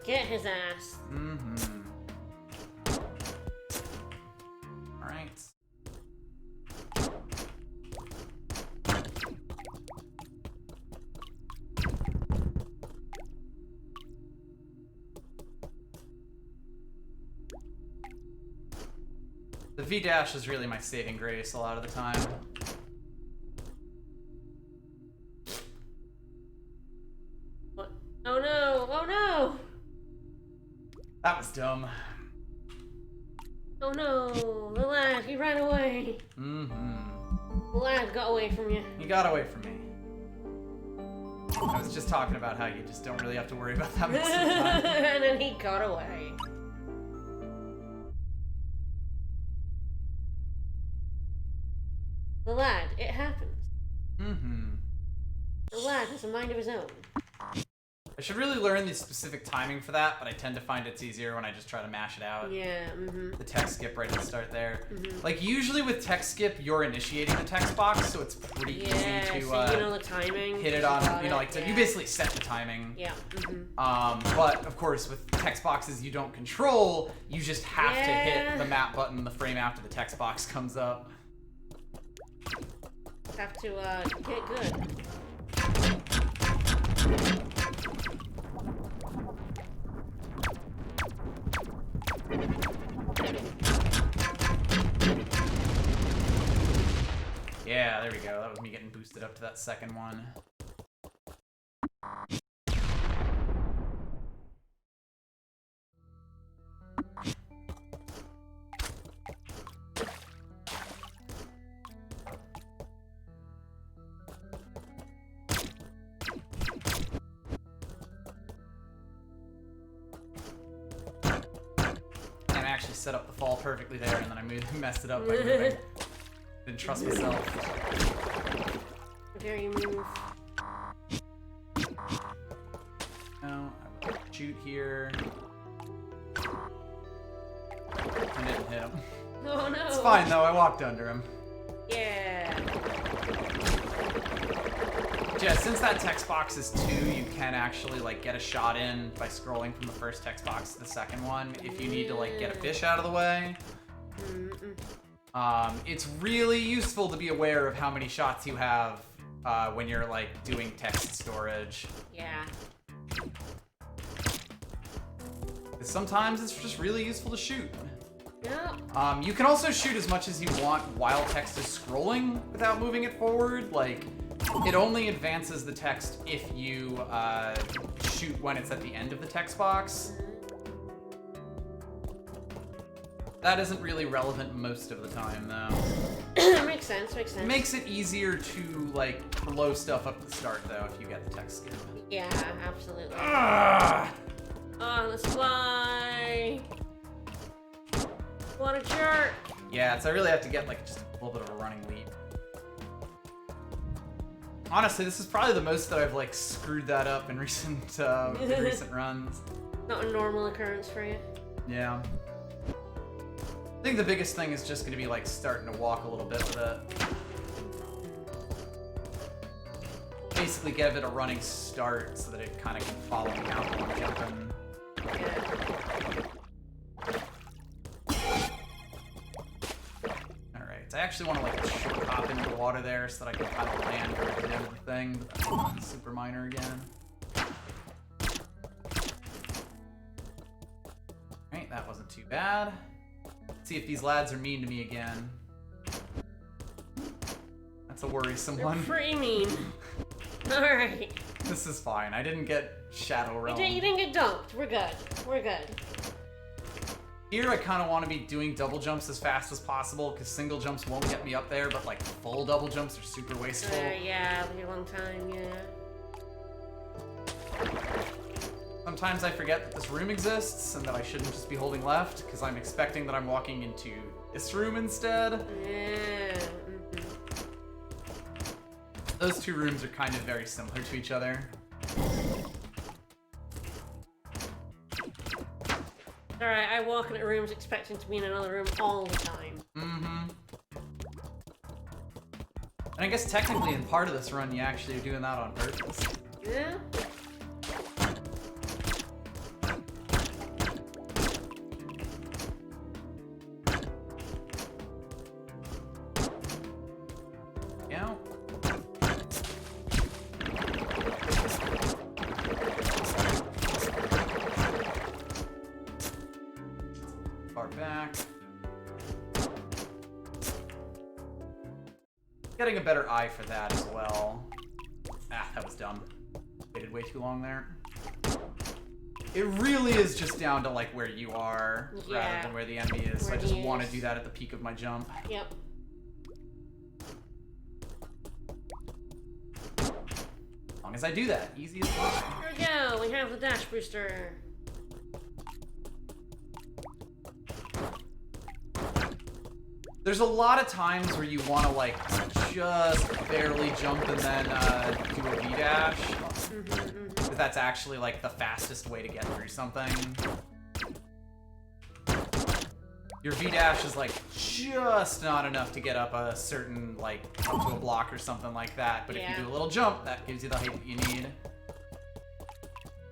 Get his ass. Mm-hmm. Alright. The V-dash is really my saving grace a lot of the time. What? Oh no! Oh no! That was dumb. Oh no! The lad, he ran away. Mm-hmm. The lad got away from you. You got away from me. I was just talking about how you just don't really have to worry about that most of the time. And then he got away. The lad, it happens. Mm-hmm. The lad has a mind of his own. I should really learn the specific timing for that, but I tend to find it's easier when I just try to mash it out. Yeah, mm-hmm. The text skip right at the start there. Mm-hmm. Like, usually with text skip, you're initiating the text box, so it's pretty easy to so you know the timing. hit it on, you know, like, you basically set the timing. Yeah. Mm-hmm. But, of course, with text boxes you don't control, you just have to hit the map button the frame after the text box comes up. Have to get good. Yeah, there we go. That was me getting boosted up to that second one. Actually set up the fall perfectly there, and then I messed it up by moving. Didn't trust myself. How dare you move? No, I will shoot here. I didn't hit him. Oh no! It's fine though, I walked under him. Yeah. Yeah, since that text box is 2, you can actually like get a shot in by scrolling from the first text box to the second one if you need to like get a fish out of the way. It's really useful to be aware of how many shots you have when you're like doing text storage. Yeah. Sometimes it's just really useful to shoot. Yeah. You can also shoot as much as you want while text is scrolling without moving it forward. Like, it only advances the text if you shoot when it's at the end of the text box. That isn't really relevant most of the time, though. Makes sense, makes sense. Makes it easier to, like, blow stuff up at the start, though, if you get the text skip. Yeah, absolutely. Ah! Oh, let's fly! What a jerk! Yeah, so I really have to get, like, just a little bit of a running lead. Honestly, this is probably the most that I've like screwed that up in recent recent runs. Not a normal occurrence for you. Yeah. I think the biggest thing is just going to be like starting to walk a little bit with it. Basically get a bit of running start so that it kind of can follow me out while I'm jumping. Alright, I actually want to like short hop into the water there so that I can kind of land right at the end of the thing, but that's super minor again. Alright, that wasn't too bad. Let's see if these lads are mean to me again. That's a worrisome one. They're pretty mean. Alright. This is fine. I didn't get Shadow Realm. You didn't get dumped. We're good. We're good. Here I kind of want to be doing double jumps as fast as possible because single jumps won't get me up there, but like full double jumps are super wasteful. Yeah, it'll be a long time, yeah. Sometimes I forget that this room exists and that I shouldn't just be holding left because I'm expecting that I'm walking into this room instead. Yeah. Those two rooms are kind of very similar to each other. Alright, I walk into rooms expecting to be in another room all the time. Mm-hmm. And I guess technically in part of this run, you actually are doing that on purpose. Yeah? Yeah. Far back. Getting a better eye for that as well. Ah, that was dumb. Waited way too long there. It really is just down to like where you are rather than where the enemy is. So I just want to do that at the peak of my jump. Yep. As long as I do that, easy as possible. Here we go. We have the dash booster. There's a lot of times where you want to like just barely jump and then do a V-dash. Because that's actually like the fastest way to get through something. Your V-dash is like just not enough to get up a certain, like, up to a block or something like that. But if you do a little jump, that gives you the height that you need.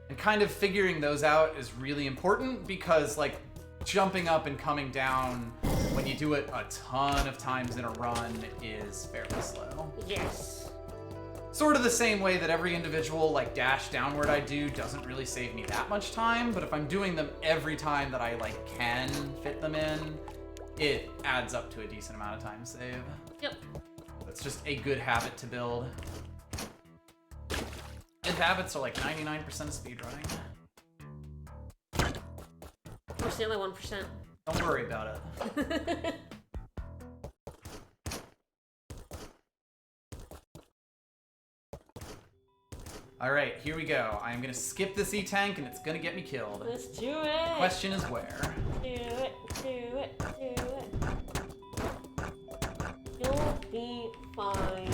And kind of figuring those out is really important because, like, jumping up and coming down when you do it a ton of times in a run is fairly slow. Yes. Sort of the same way that every individual, like, dash downward I do doesn't really save me that much time, but if I'm doing them every time that I, like, can fit them in, it adds up to a decent amount of time save. Yep. That's just a good habit to build. Good habits are like 99% of speedrunning. What's the other 1%? Don't worry about it. Alright, here we go. I'm gonna skip this E-tank and it's gonna get me killed. Let's do it! Question is where? Do it, do it, do it. You'll be fine.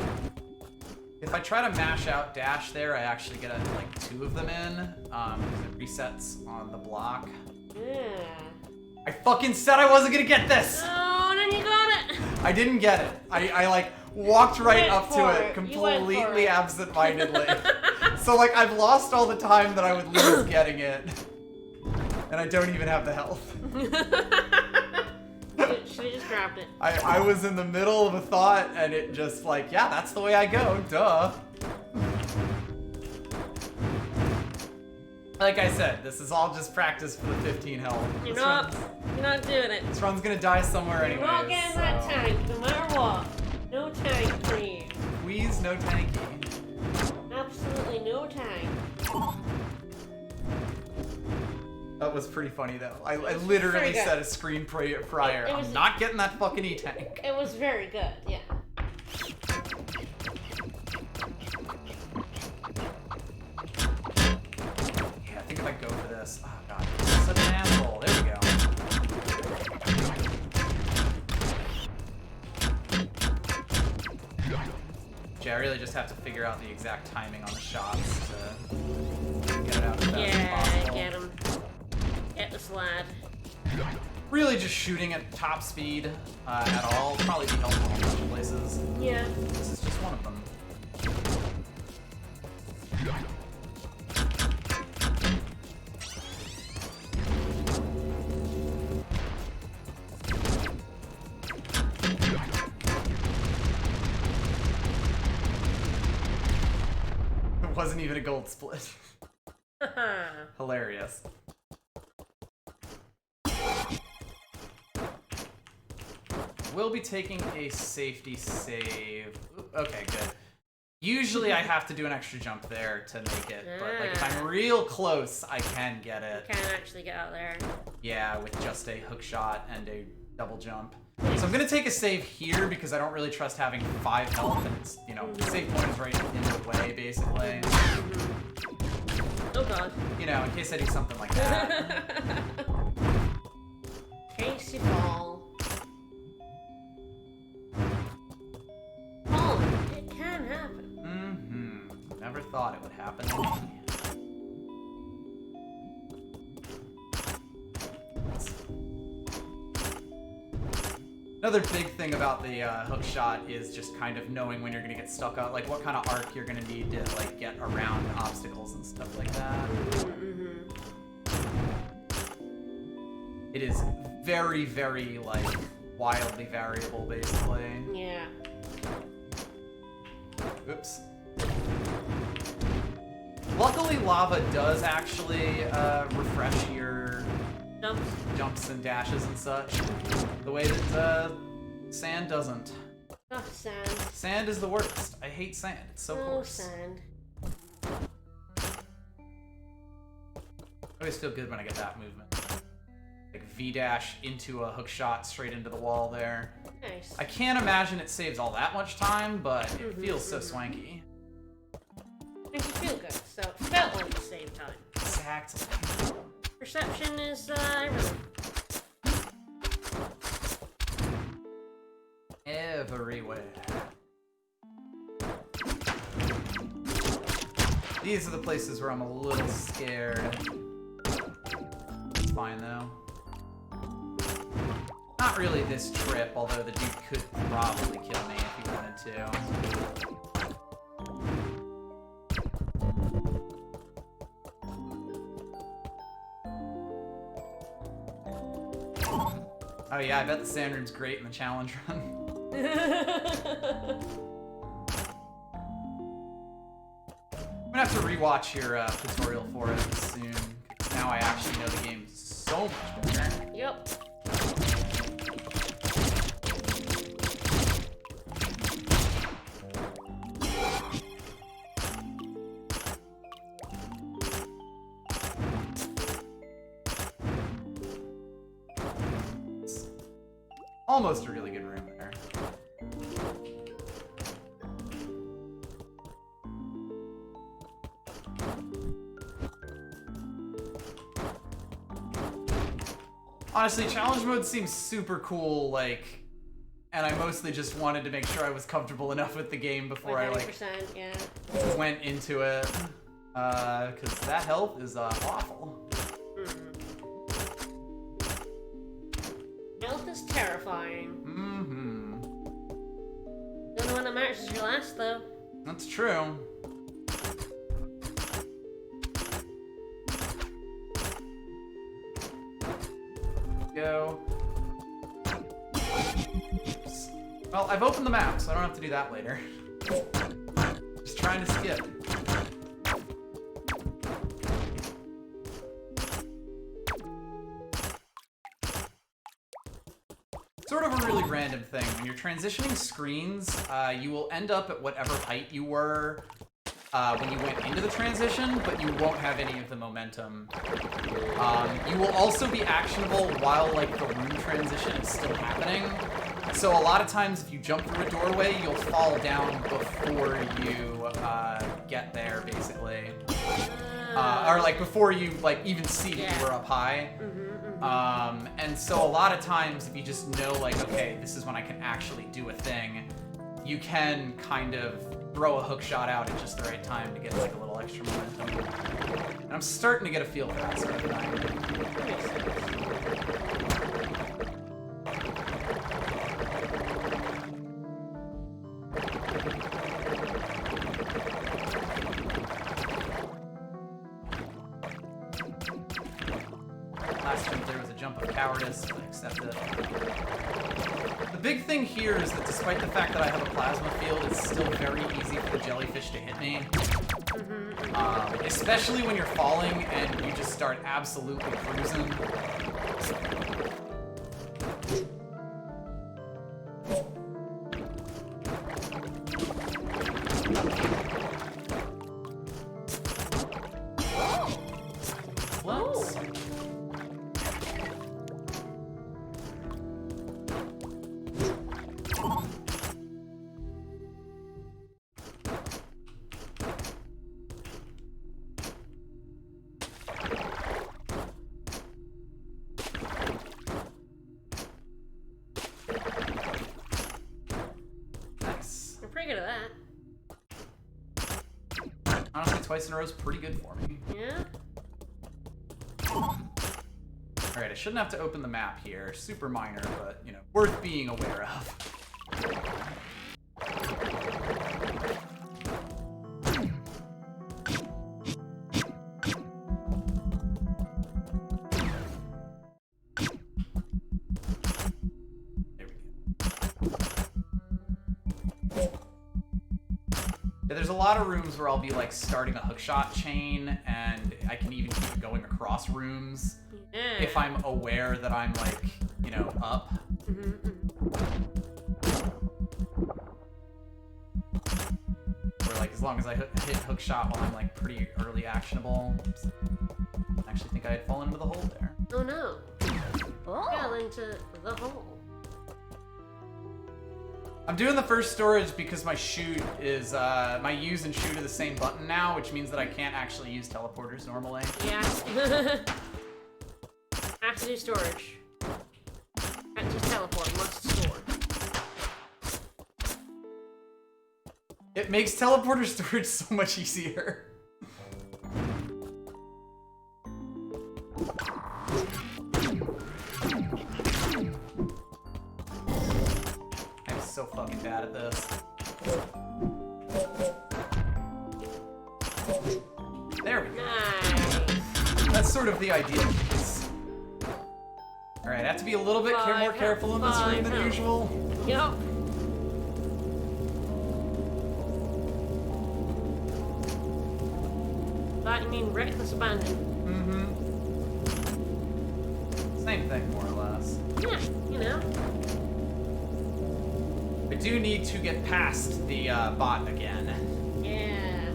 If I try to mash out dash there, I actually get like 2 of them in, because it resets on the block. Yeah. I fucking said I wasn't gonna get this! Oh, and then you got it! I didn't get it. I like walked right up to it You completely absent-mindedly. So like I've lost all the time that I would lose getting it. And I don't even have the health. Should've just grabbed it. I was in the middle of a thought and it just like, yeah, that's the way I go, duh. Like I said, this is all just practice for the 15 health. You're not doing it. This run's gonna die somewhere anyway. You're not getting that tank, no matter what. No tank for you. Please, no tanky. Absolutely no tank. That was pretty funny though. I literally said a screen prior. I'm not getting that fucking E-tank. It was very good, yeah. Yeah, I think if I go for this. Oh god, I'm such an asshole. There we go. I really just have to figure out the exact timing on the shots to get it out as fast as possible. Get him. Get this lad. Really just shooting at top speed at all will probably be helpful in a bunch of places. Yeah. This is just one of them. It wasn't even a gold split. Hilarious. We'll be taking a safety save. Okay, good. Usually I have to do an extra jump there to make it, but like if I'm real close, I can get it. You can actually get out there. Yeah, with just a hook shot and a double jump. So I'm gonna take a save here because I don't really trust having 5 health and it's, you know, the save point is right in the way, basically. Oh god. You know, in case I do something like that. Case you fall. Oh, it can happen. happening. Another big thing about the hookshot is just kind of knowing when you're gonna get stuck on, like what kind of arc you're gonna need to like get around obstacles and stuff like that. It is very, very like wildly variable, basically. Yeah. Oops. Luckily, lava does actually refresh your jumps and dashes and such, the way that sand doesn't. Oh, sand. Sand is the worst. I hate sand. It's so coarse. Sand. I always feel good when I get that movement. Like V-dash into a hook shot straight into the wall there. Nice. I can't imagine it saves all that much time, but it feels so swanky. Makes you feel good, so it felt like it saved time. Exactly. Perception is everything. Everywhere. These are the places where I'm a little scared. It's fine though. Not really this trip, although the dude could probably kill me if he wanted to. Oh yeah, I bet the sand room's great in the challenge run. I'm gonna have to rewatch your tutorial for it soon, because now I actually know the game so much better. Yep. Almost a really good room there. Honestly, challenge mode seems super cool, like, and I mostly just wanted to make sure I was comfortable enough with the game before I, like, yeah. went into it. Because that health is, awful. Health is terrifying. Mm-hmm. The only one that matters is your last, though. That's true. Go. Oops. Well, I've opened the map, so I don't have to do that later. Just trying to skip. Sort of a really random thing. When you're transitioning screens, you will end up at whatever height you were when you went into the transition, but you won't have any of the momentum. You will also be actionable while like the room transition is still happening. So a lot of times if you jump through a doorway, you'll fall down before you get there, basically. Or like before you like even see that you were up high. And so a lot of times if you just know like, okay, this is when I can actually do a thing, you can kind of throw a hook shot out at just the right time to get like a little extra momentum. And I'm starting to get a feel for that sort of thing. Last jump there was a jump of cowardice, but I accept it. The big thing here is that despite the fact that I have a plasma field, it's still very easy for the jellyfish to hit me. Especially when you're falling and you just start absolutely cruising. twice in a row is pretty good for me. Yeah? Alright, I shouldn't have to open the map here. Super minor, but, you know, worth being aware of. There's a lot of rooms where I'll be like starting a hookshot chain, and I can even keep going across rooms if I'm aware that I'm like, you know, up. Or like as long as I hit hookshot while I'm like pretty early actionable. I actually think I had fallen into the hole there. Oh no. Fell into the hole. I'm doing the first storage because my shoot is, my use and shoot are the same button now, which means that I can't actually use teleporters normally. Yeah. Have to do storage. Can't just teleport, must store. It makes teleporter storage so much easier. So fucking bad at this. There we go. Nice. That's sort of the idea of this. Alright, I have to be a little bit more careful in this room than usual. Yep. That you mean reckless abandon? Mm-hmm. Same thing, more or less. Yeah, you know. I do need to get past the bot again. Yeah.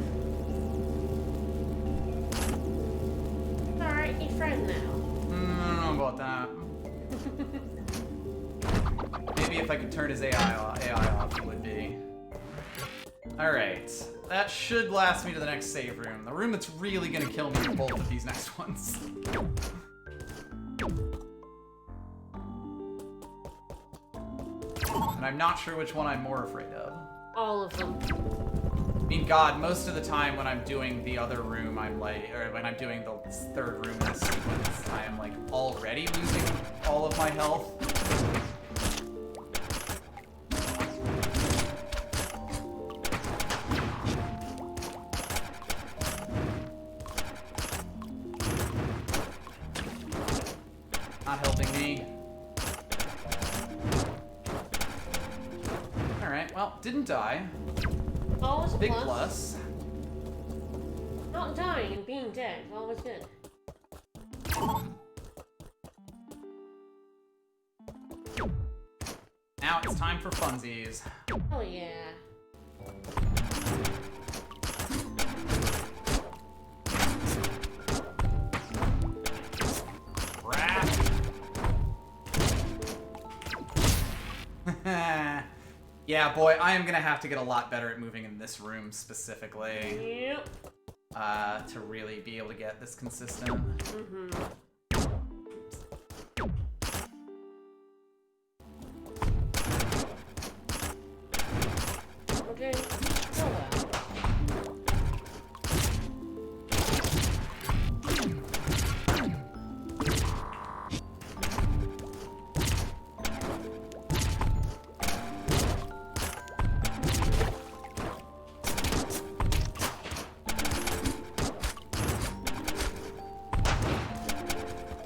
Alright, your friend now. I don't know about that. Maybe if I could turn his AI off, he would be. Alright. That should last me to the next save room. The room that's really gonna kill me are both of these next ones. And I'm not sure which one I'm more afraid of. All of them. I mean, God, most of the time when I'm doing the other room, I'm like, or when I'm doing the third room in this sequence, I am like already losing all of my health. Not helping me. Alright, well, didn't die. Always a Big plus. plus. Not dying and being dead. Always good. Now it's time for funsies. Oh yeah. Crap. Yeah, boy, I am gonna have to get a lot better at moving in this room specifically. Yep. To really be able to get this consistent. Okay. Oh well.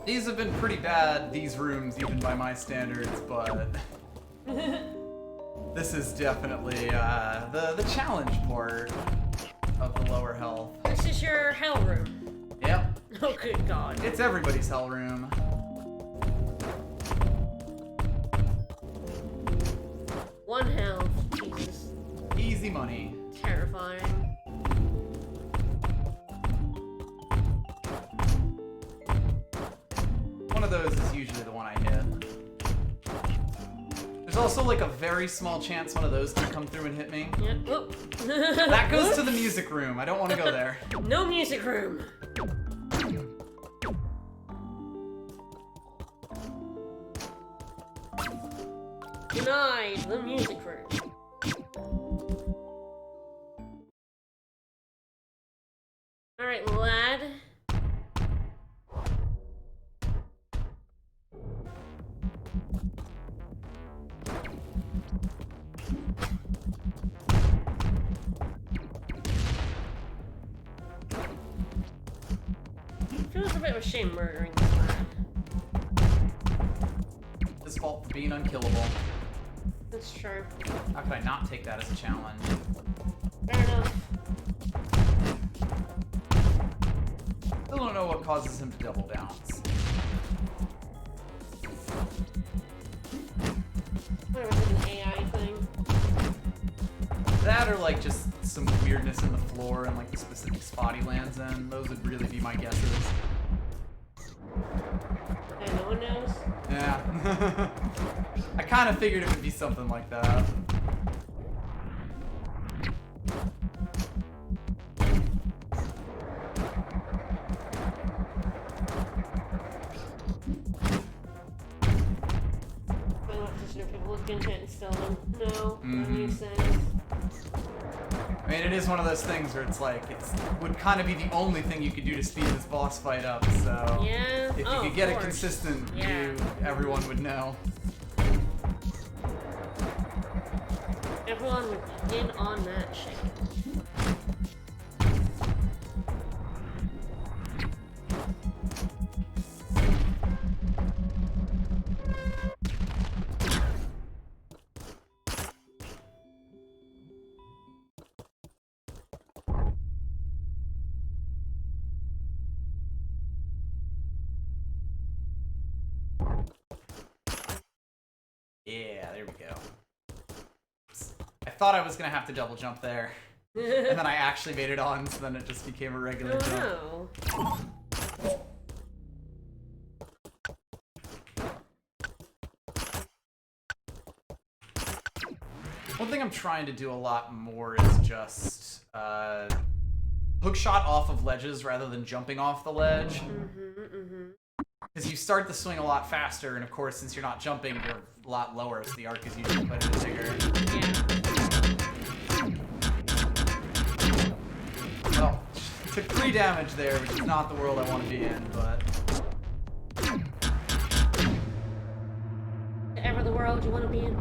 These have been pretty bad, these rooms, even by my standards, but this is definitely the challenge part of the lower health. This is your hell room. Yep. Oh good god. It's everybody's hell room. One health. Jesus. Easy money. Terrifying. One of those is usually the one I hit. There's also like a very small chance one of those can come through and hit me. Yep. Whoop. That goes to the music room. I don't want to go there. No music room. Denied the music room. Feels a bit of a shame murdering this man. His fault for being unkillable. That's true. How could I not take that as a challenge? Fair enough. Still don't know what causes him to double bounce. Whatever, it's an AI thing. That or like just some weirdness in the floor and like the specific spot he lands in. Those would really be my guesses. And no one knows? Yeah. I kind of figured it would be something like that. People look into it and still don't know what makes sense. I mean, it is one of those things where it's like, would kind of be the only thing you could do to speed this boss fight up, so... Yeah. If you could get a consistent view, everyone would know. Everyone would get on that shit. Yeah, there we go. I thought I was gonna have to double jump there. And then I actually made it on, so then it just became a regular jump. One thing I'm trying to do a lot more is just hookshot off of ledges rather than jumping off the ledge. Because you start the swing a lot faster, and of course, since you're not jumping, you're a lot lower, so the arc is usually quite a bit bigger. Yeah. Oh, took 3 damage there, which is not the world I want to be in, but... Ever the world you want to be in?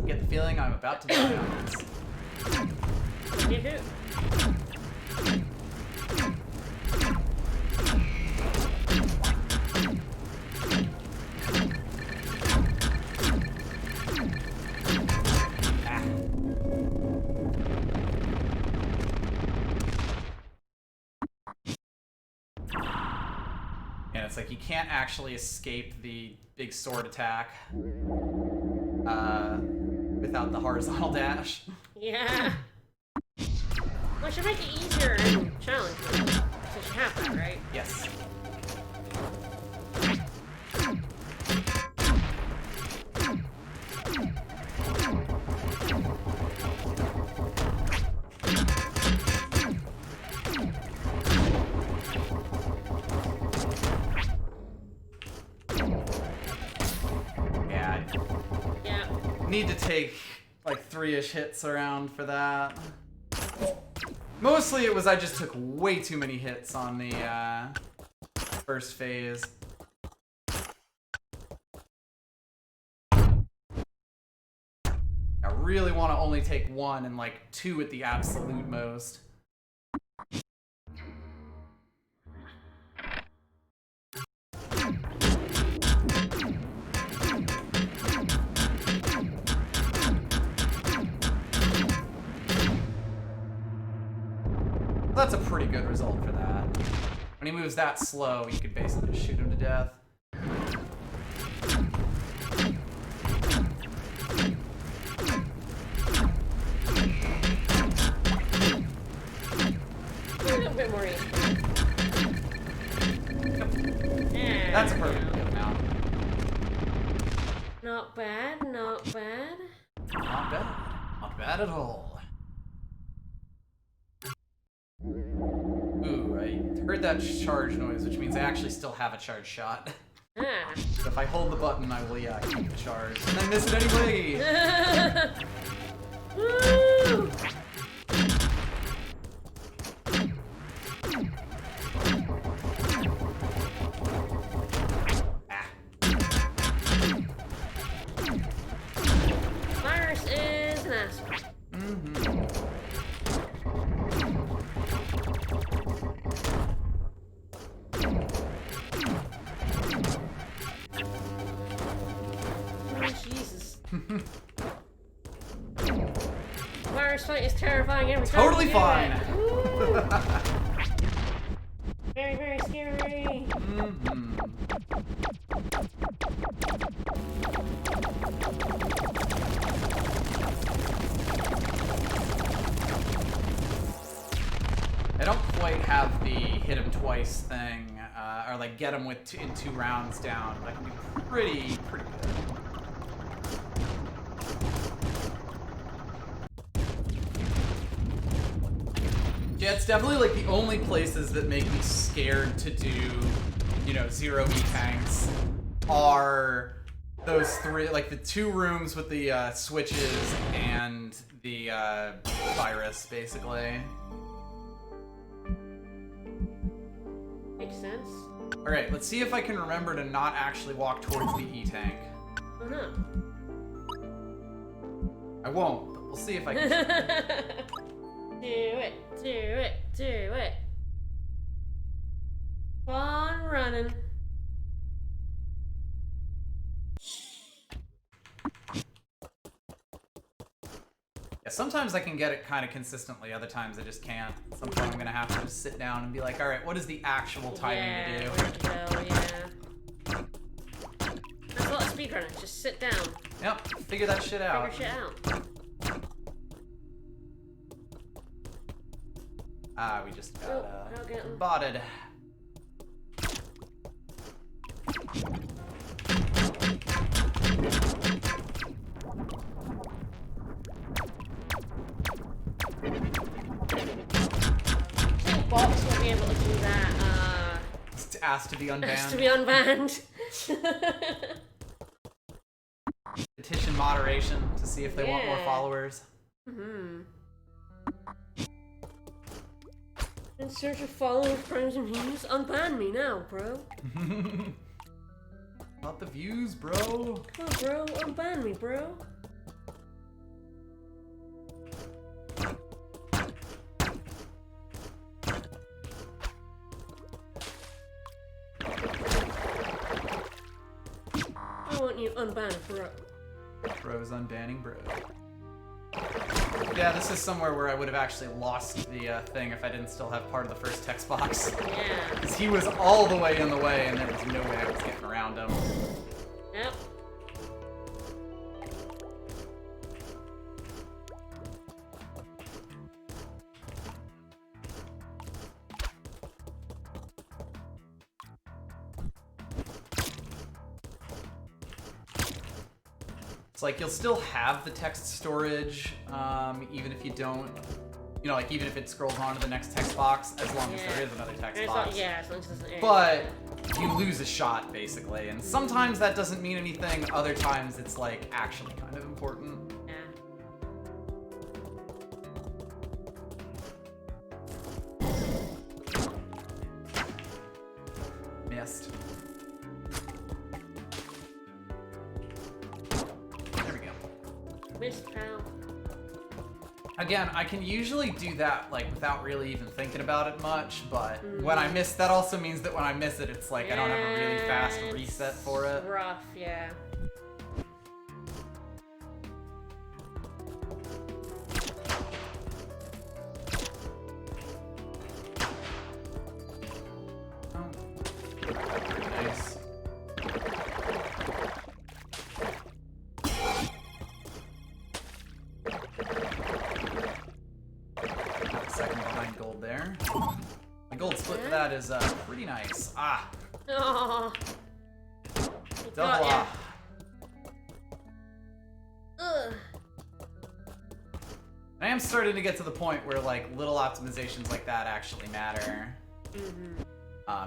Get the feeling I'm about to die on this. You do. And it's like you can't actually escape the big sword attack without the horizontal dash. Yeah. Well, should make it easier and challenging. Since you have that, right? Yes. Need to take like 3-ish hits around for that. Mostly it was I just took way too many hits on the first phase. I really want to only take 1 and like 2 at the absolute most. That's a pretty good result for that. When he moves that slow, you could basically just shoot him to death. A little bit more easy. Yep. That's a perfect kill now. Not bad, not bad. Not bad. Not bad at all. Ooh, I heard that charge noise, which means I actually still have a charge shot. Ah. So if I hold the button, I will, yeah, keep the charge. And I miss it anyway! Woo! first fight is terrifying every time. Totally fine. Very, very scary. I don't quite have the hit him twice thing, or like get him with in 2 rounds down, but I can be pretty good. Yeah, it's definitely like the only places that make me scared to do, you know, 0 V tanks are those 3, like the 2 rooms with the switches and the virus, basically. Makes sense. Alright, let's see if I can remember to not actually walk towards the E-tank. Oh no. I won't, but we'll see if I can. Do it, do it, do it. On running. Yeah, sometimes I can get it kind of consistently, other times I just can't. At some point I'm gonna have to just sit down and be like, alright, what is the actual timing to do? Where to go, yeah. That's a lot of speedrunning, just sit down. Yep, figure that shit out. Figure shit out. Ah, we just got getting botted. Bots will be able to do that, It's asked to be unbanned. has to be unbanned. Petition moderation to see if they want more Yeah. followers. In search of followers, friends, and views, unban me now, bro. Not the views, bro. Oh, bro, unban me, bro. I want you unbanned, bro. Bro's unbanning bro. Yeah, this is somewhere where I would have actually lost the thing if I didn't still have part of the first text box. Yeah. Because he was all the way in the way and there was no way I was getting around him. Yep. It's like you'll still have the text storage, even if you don't, you know, like even if it scrolls on to the next text box, as long as there is another text box. Yeah, as long as it doesn't air. But you lose a shot, basically, and sometimes that doesn't mean anything, other times it's like actually kind of important. Yeah. Missed. Missed, pal. Again, I can usually do that like without really even thinking about it much, but when I miss, that also means that when I miss it, it's like I don't have a really fast reset for it. Rough, yeah. Nice. Second behind gold there. My gold split for that is pretty nice. Ah, Oh. double off. Ugh. I am starting to get to the point where like little optimizations like that actually matter.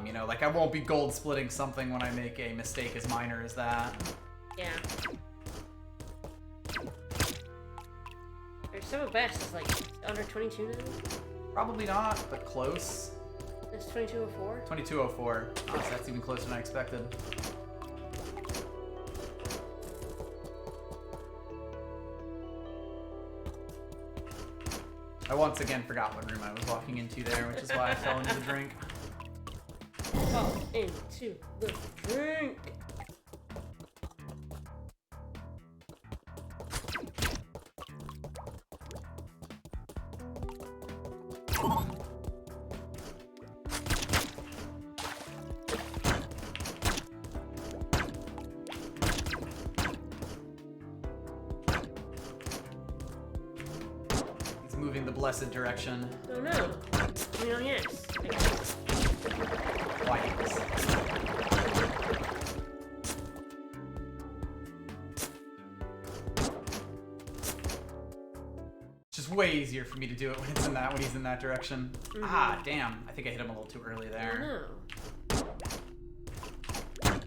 You know, like I won't be gold splitting something when I make a mistake as minor as that. Yeah. Their summer best is like under 22 now. Probably not, but close. It's 2204. 2204. Oh, so that's even closer than I expected. I once again forgot what room I was walking into there, which is why I fell into the drink. Fall into the drink. blessed direction? Oh no. Well, yes. Why yes? It's just way easier for me to do it when he's in that direction. Mm-hmm. Ah, damn. I think I hit him a little too early there. Oh no.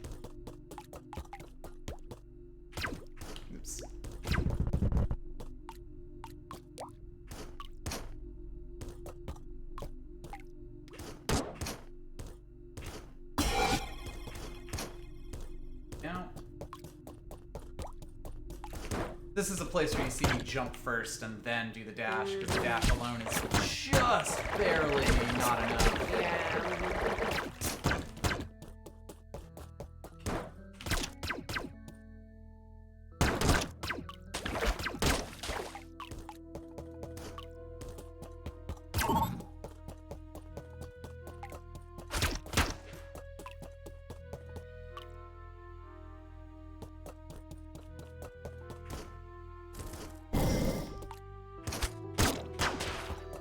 Oops. Now, this is a place where you see me jump first and then do the dash, because the dash alone is just barely not enough. Yeah.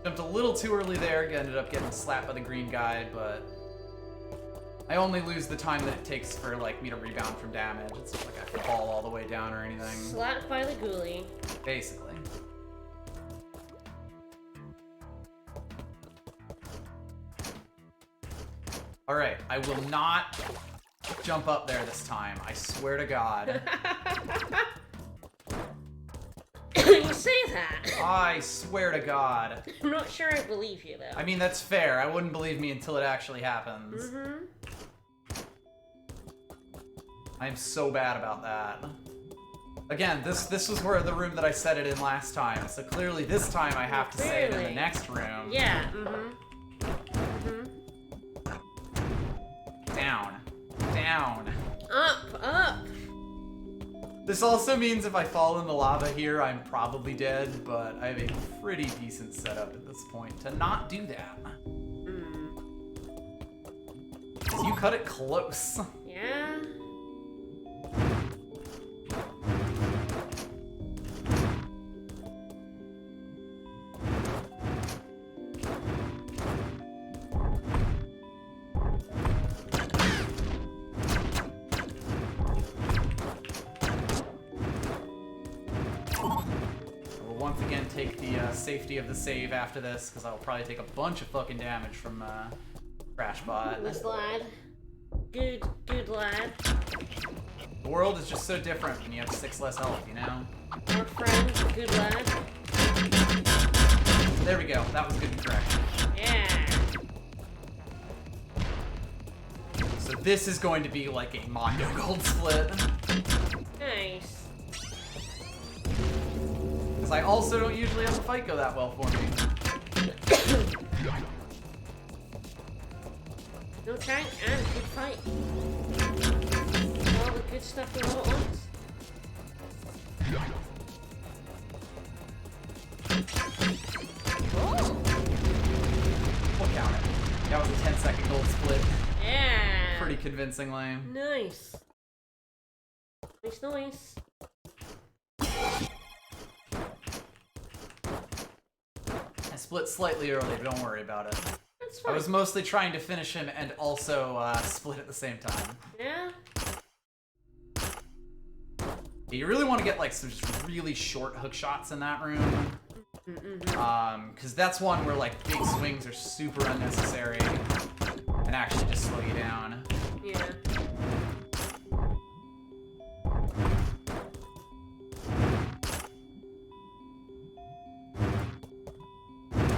Jumped a little too early there, ended up getting slapped by the green guy, but I only lose the time that it takes for like me to rebound from damage. It's not like I have to fall all the way down or anything. Slapped by the ghoulie. Basically. Alright, I will not jump up there this time. I swear to God. You say that. I swear to God. I'm not sure I believe you, though. I mean, that's fair. I wouldn't believe me until it actually happens. Mm-hmm. I'm so bad about that. Again, this was where the room that I set it in last time, so clearly this time I have to say it in the next room. Yeah, mm-hmm. Mm-hmm. Down. Down. Up. This also means if I fall in the lava here, I'm probably dead, but I have a pretty decent setup at this point to not do that. You cut it close. Yeah. Once again, take the safety of the save after this, because I'll probably take a bunch of fucking damage from Crashbot. This lad. Good lad. The world is just so different when you have 6 less health, you know? Our friend, good lad. There we go. That was good and correct. Yeah. So this is going to be like a Mondo Gold split. Nice. Because I also don't usually have the fight go that well for me. No tank and a good fight. All the good stuff all at once. Oh! We'll count it. That was a 10-second gold split. Yeah. Pretty convincingly. Nice. Nice. I split slightly early, but don't worry about it. That's fine. I was mostly trying to finish him and also split at the same time. Yeah? You really want to get like some just really short hook shots in that room. Because that's one where like big swings are super unnecessary and actually just slow you down. Yeah.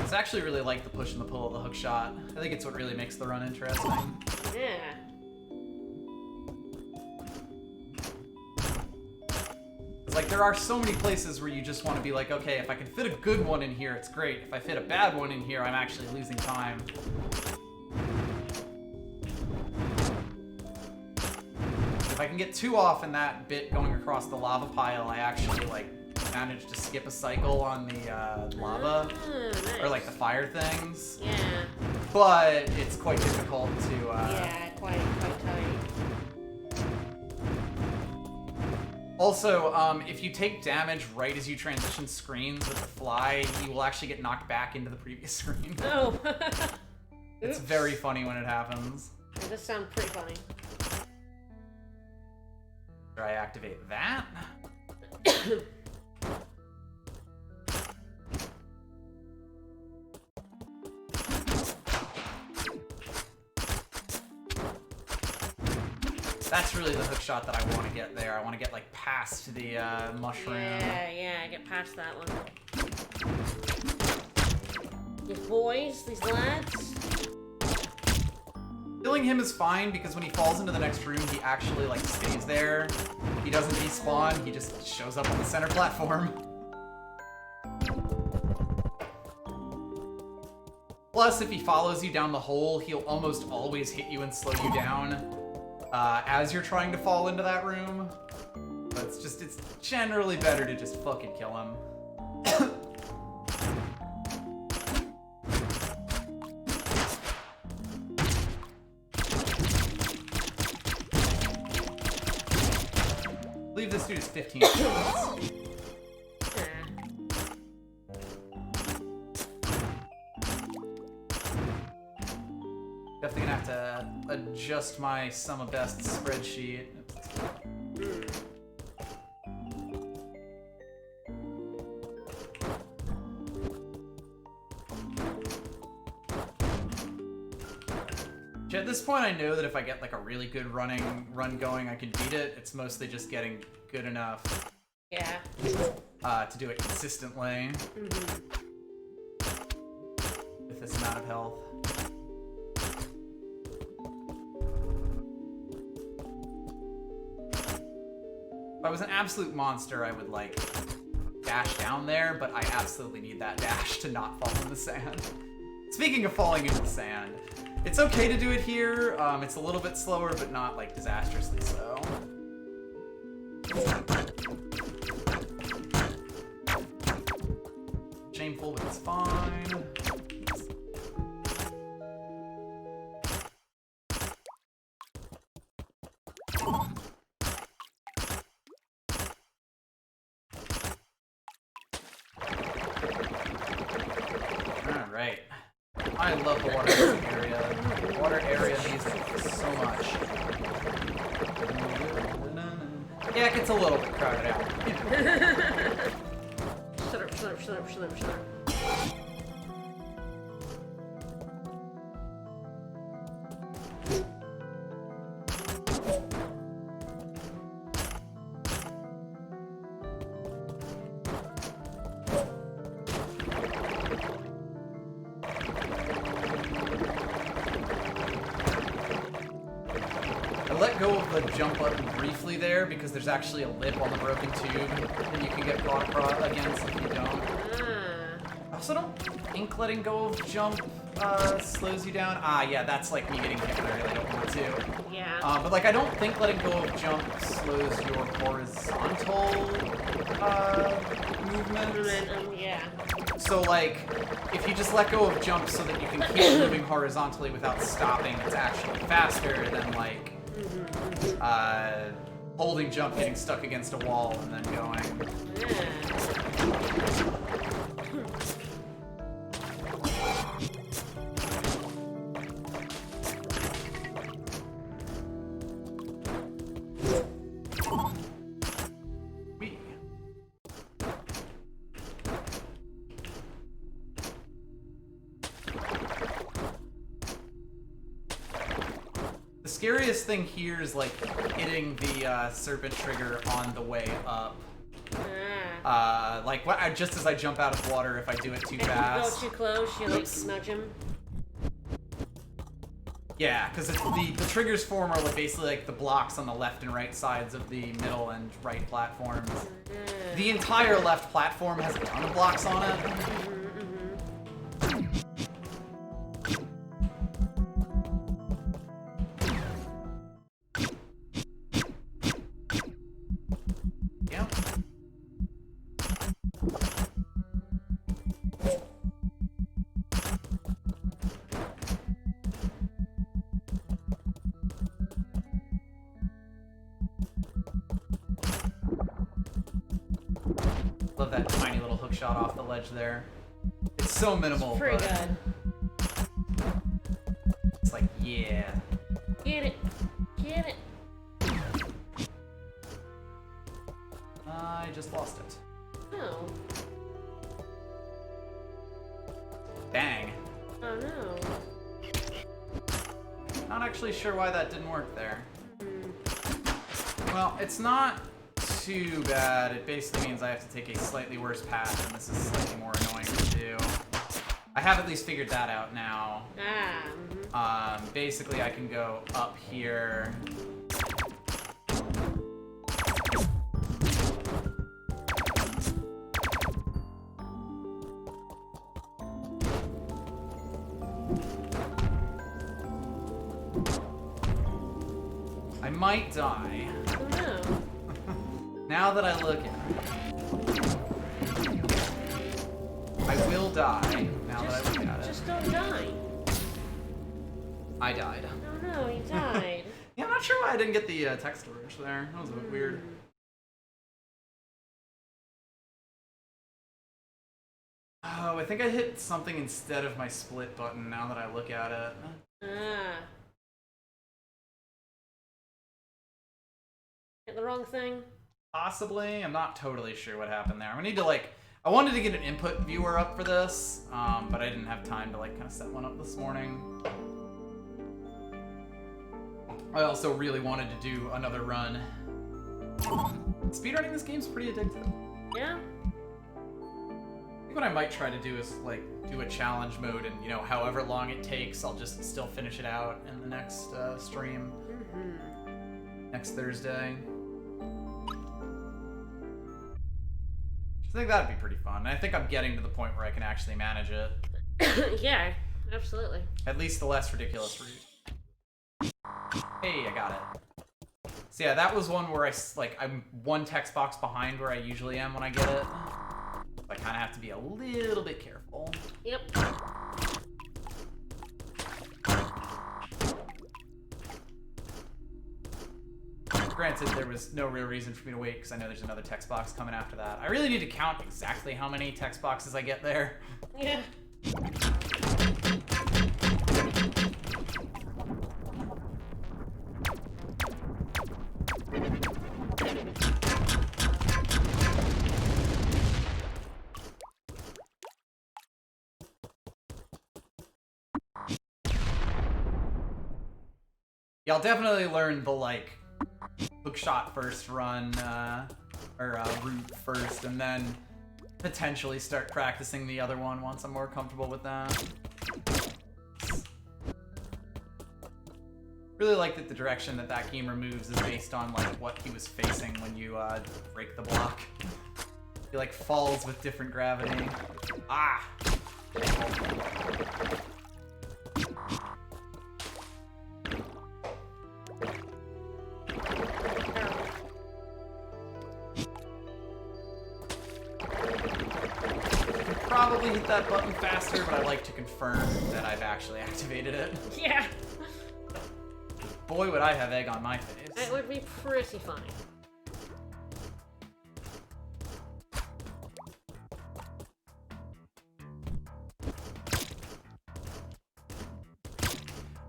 I actually really like the push and the pull of the hook shot. I think it's what really makes the run interesting. Yeah. It's like there are so many places where you just want to be like, okay, if I can fit a good one in here, it's great. If I fit a bad one in here, I'm actually losing time. If I can get too off in that bit going across the lava pile, I actually like managed to skip a cycle on the lava, Nice. or like the fire things. Yeah. But it's quite difficult to. Yeah, quite tight. Also, if you take damage right as you transition screens with the fly, you will actually get knocked back into the previous screen. Oh. It's very funny when it happens. It does sound pretty funny. Try activate that. That's really the hookshot that I want to get there. I want to get like past the mushroom. Yeah, get past that one. These boys, these lads. Killing him is fine because when he falls into the next room, he actually like stays there. He doesn't despawn. He just shows up on the center platform. Plus, if he follows you down the hole, he'll almost always hit you and slow you down as you're trying to fall into that room. But it's generally better to just fucking kill him. I believe this dude is 15 seconds. Definitely gonna have to adjust my sum of best spreadsheet. At this point, I know that if I get like a really good run going, I can beat it. It's mostly just getting good enough. Yeah. To do it consistently. With this amount of health. If I was an absolute monster, I would like dash down there, but I absolutely need that dash to not fall in the sand. Speaking of falling into the sand, it's okay to do it here. It's a little bit slower, but not like disastrously so. Shameful, but it's fine. Alright. I love the water area. The water area needs so much. Yeah, it gets a little bit crowded out. Shut up. I let go of the jump button briefly there because there's actually a lip on the broken tube that you can get caught against if you don't. I also don't think letting go of jump slows you down. Yeah, that's like me getting hit when I really don't want to. Yeah. But like I don't think letting go of jump slows your horizontal movement. Yeah. So like, if you just let go of jump so that you can keep moving horizontally without stopping, it's actually faster than like holding jump, getting stuck against a wall, and then going. The scariest thing here is like hitting the serpent trigger on the way up. Like just as I jump out of water, if I do it too fast. If you go too close, you like nudge him. Yeah, because the triggers form are like basically like the blocks on the left and right sides of the middle and right platforms. The entire left platform has a ton of blocks on it. love that tiny little hook shot off the ledge there. It's so minimal, It's pretty but good. it's like, yeah. Get it. Get it. I just lost it. Oh. Dang. Oh no. Not actually sure why that didn't work there. Hmm. Well, it's not too bad. It basically means I have to take a slightly worse path, and this is slightly more annoying to do. I have at least figured that out now. Ah. Basically, I can go up here. I might die. Oh no. Now that I look at it. I will die now that I look at it. Just don't die. I died. Oh no, you died. Yeah, I'm not sure why I didn't get the text storage there. That was a bit weird. Oh, I think I hit something instead of my split button now that I look at it. Ah. Hit the wrong thing? Possibly. I'm not totally sure what happened there. I'm gonna need to, like, I wanted to get an input viewer up for this, but I didn't have time to, like, kind of set one up this morning. I also really wanted to do another run. Speedrunning this game's pretty addictive. Yeah? I think what I might try to do is, like, do a challenge mode, and, you know, however long it takes, I'll just still finish it out in the next stream. Mm-hmm. Next Thursday. I think that'd be pretty fun. And I think I'm getting to the point where I can actually manage it. Yeah, absolutely. At least the less ridiculous route. Hey, I got it. So yeah, that was one where I'm one text box behind where I usually am when I get it. So I kind of have to be a little bit careful. Yep. Granted, there was no real reason for me to wait because I know there's another text box coming after that. I really need to count exactly how many text boxes I get there. Yeah. Yeah, I'll definitely learn the, like, Hookshot first run, or route first, and then potentially start practicing the other one once I'm more comfortable with that. Really like that the direction that that gamer moves is based on, like, what he was facing when you break the block. He, like, falls with different gravity. Ah! Probably hit that button faster, but I like to confirm that I've actually activated it. Yeah. Boy, would I have egg on my face. That would be pretty funny.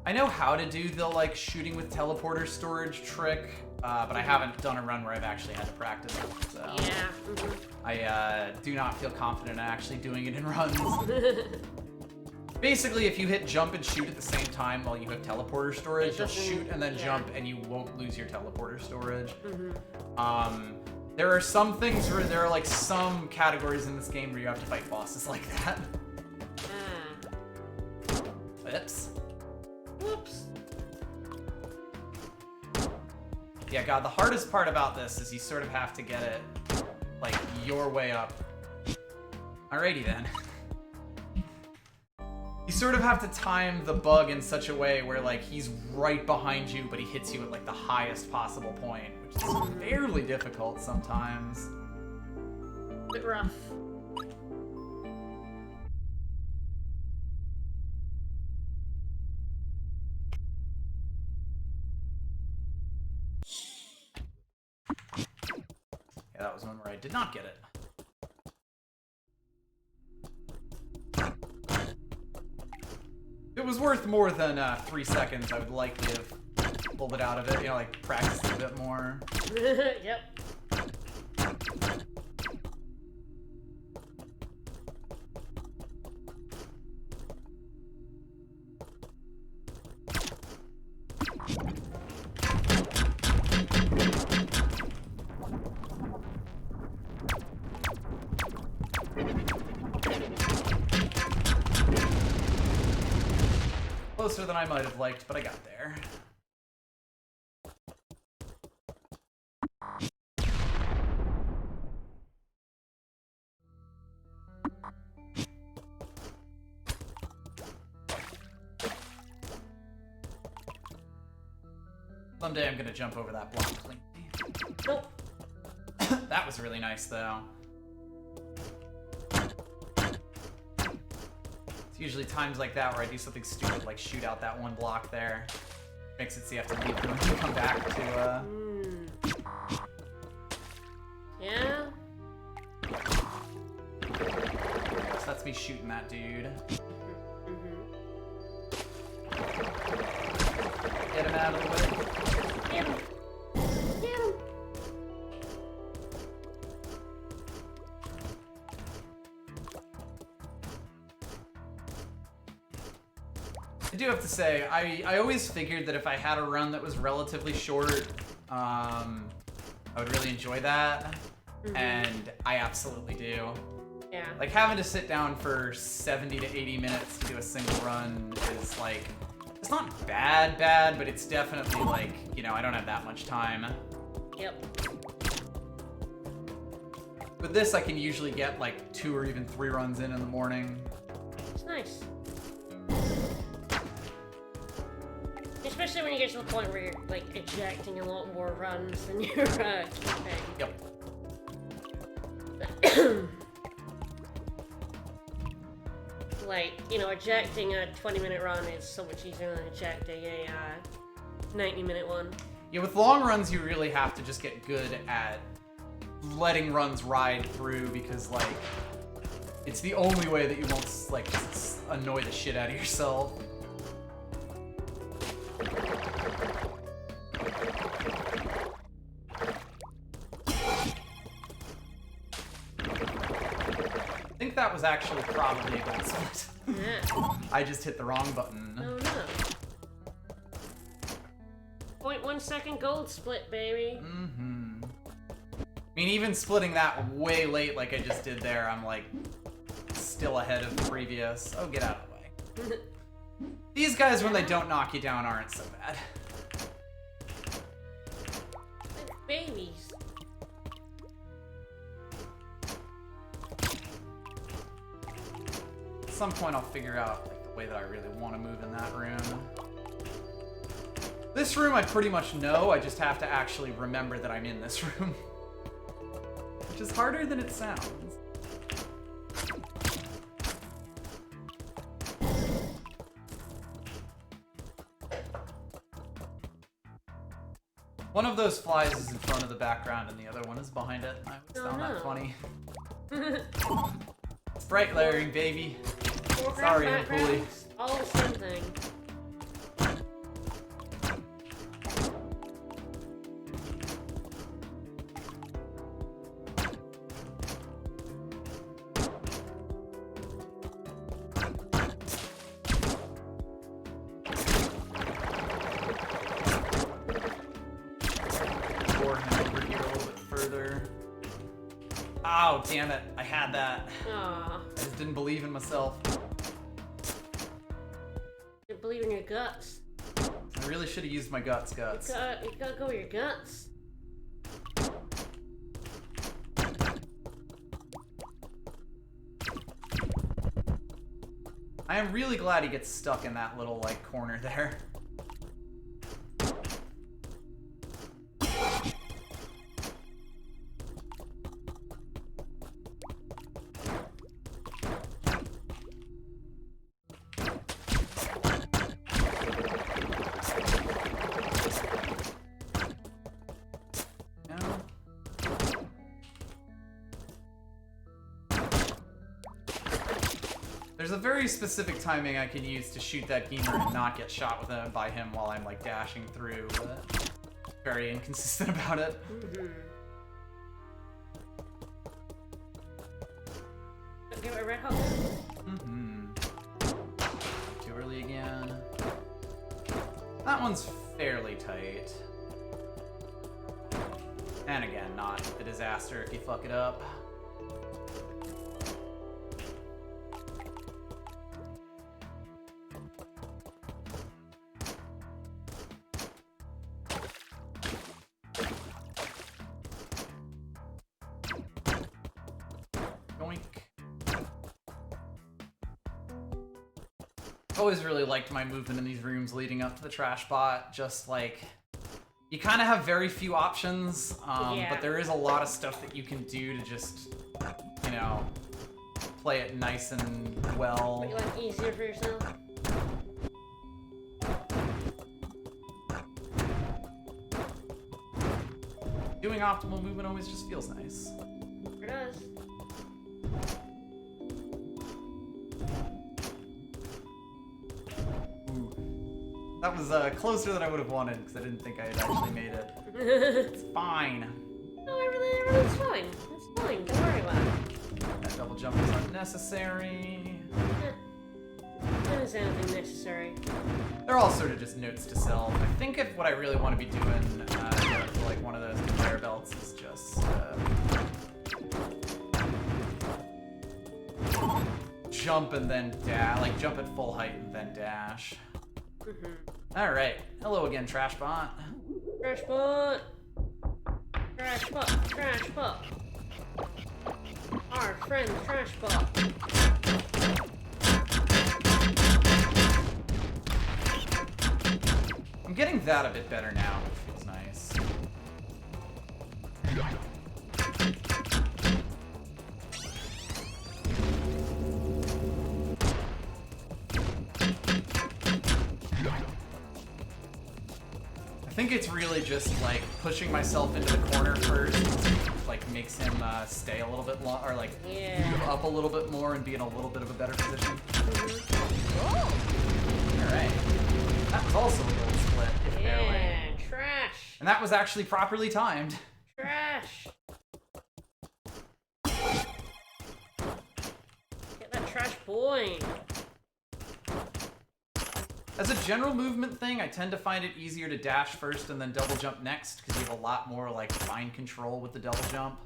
I know how to do the, like, shooting with teleporter storage trick, but I haven't done a run where I've actually had to practice it, so... Yeah. Mm-hmm. I do not feel confident in actually doing it in runs. Basically, if you hit jump and shoot at the same time while you have teleporter storage, you'll shoot and then jump, and you won't lose your teleporter storage. Mm-hmm. There are some things where there are, like, some categories in this game where you have to fight bosses like that. Oops. Whoops. Yeah, God, the hardest part about this is you sort of have to get it, like, your way up. Alrighty then. You sort of have to time the bug in such a way where, like, he's right behind you, but he hits you at, like, the highest possible point, which is fairly difficult sometimes. Bit rough. Yeah, that was one where I did not get it. it was worth more than 3 seconds, I would like to have pulled it out of it, you know, like practice a bit more. Yep. Closer than I might have liked, but I got there. Someday I'm gonna jump over that block cleanly. Nope. That was really nice, though. It's usually times like that where I do something stupid, like shoot out that one block there. Makes it so you have to leave and come back to, Yeah? So that's me shooting that dude. Get him out of the way. Get him. Get him. I do have to say, I always figured that if I had a run that was relatively short, I would really enjoy that, and I absolutely do. Yeah. Like, having to sit down for 70 to 80 minutes to do a single run is, like, it's not bad, but it's definitely, like, you know, I don't have that much time. Yep. With this, I can usually get, like, 2 or even 3 runs in the morning. It's nice. Especially when you get to the point where you're, like, ejecting a lot more runs than you're keeping. Yep. Like, you know, ejecting a 20-minute run is so much easier than ejecting a 90-minute one. Yeah, with long runs, you really have to just get good at letting runs ride through because, like, it's the only way that you won't, like, just annoy the shit out of yourself. I think that was actually probably a gold split. Yeah. I just hit the wrong button. Oh no. 0.1 second gold split, baby. Mm-hmm. I mean, even splitting that way late like I just did there, I'm like still ahead of the previous. Oh, get out of the way. These guys, when they don't knock you down, aren't so bad. Like babies. At some point, I'll figure out like the way that I really want to move in that room. This room I pretty much know, I just have to actually remember that I'm in this room. Which is harder than it sounds. One of those flies is in front of the background and the other one is behind it. I always found that funny. It's bright layering, baby. Sorry, I'm Pulley. All the same thing. Oh, damn it. I had that. Aww. I just didn't believe in myself. You believe in your guts. I really should have used my guts. You gotta go with your guts. I am really glad he gets stuck in that little, like, corner there. There's a very specific timing I can use to shoot that gamer and not get shot with him by him while I'm like dashing through, but very inconsistent about it. Don't give it a red hot. Too early again. That one's fairly tight. And again, not a disaster if you fuck it up. Always really liked my movement in these rooms leading up to the trash bot. Just like, you kind of have very few options, but there is a lot of stuff that you can do to just, you know, play it nice and well. Make life easier for yourself. Doing optimal movement always just feels nice. It does. That was closer than I would have wanted because I didn't think I had actually made it. It's fine. No, everything's fine. It's fine. Don't worry about it. That double jump is unnecessary. When is anything necessary? They're all sort of just notes to self. I think if what I really want to be doing for like one of those conveyor belts is just jump and then dash, like jump at full height and then dash. All right. Hello again, trash bot. Trash bot. Trash bot. Trash bot. Our friend trash bot. I'm getting that a bit better now, which feels nice. I think it's really just like pushing myself into the corner first, like makes him stay a little bit long, or like move up a little bit more and be in a little bit of a better position. All right, that was also a gold split, if barely. Trash. And that was actually properly timed. Trash. Get that trash boy. As a general movement thing, I tend to find it easier to dash first and then double jump next, because you have a lot more like fine control with the double jump.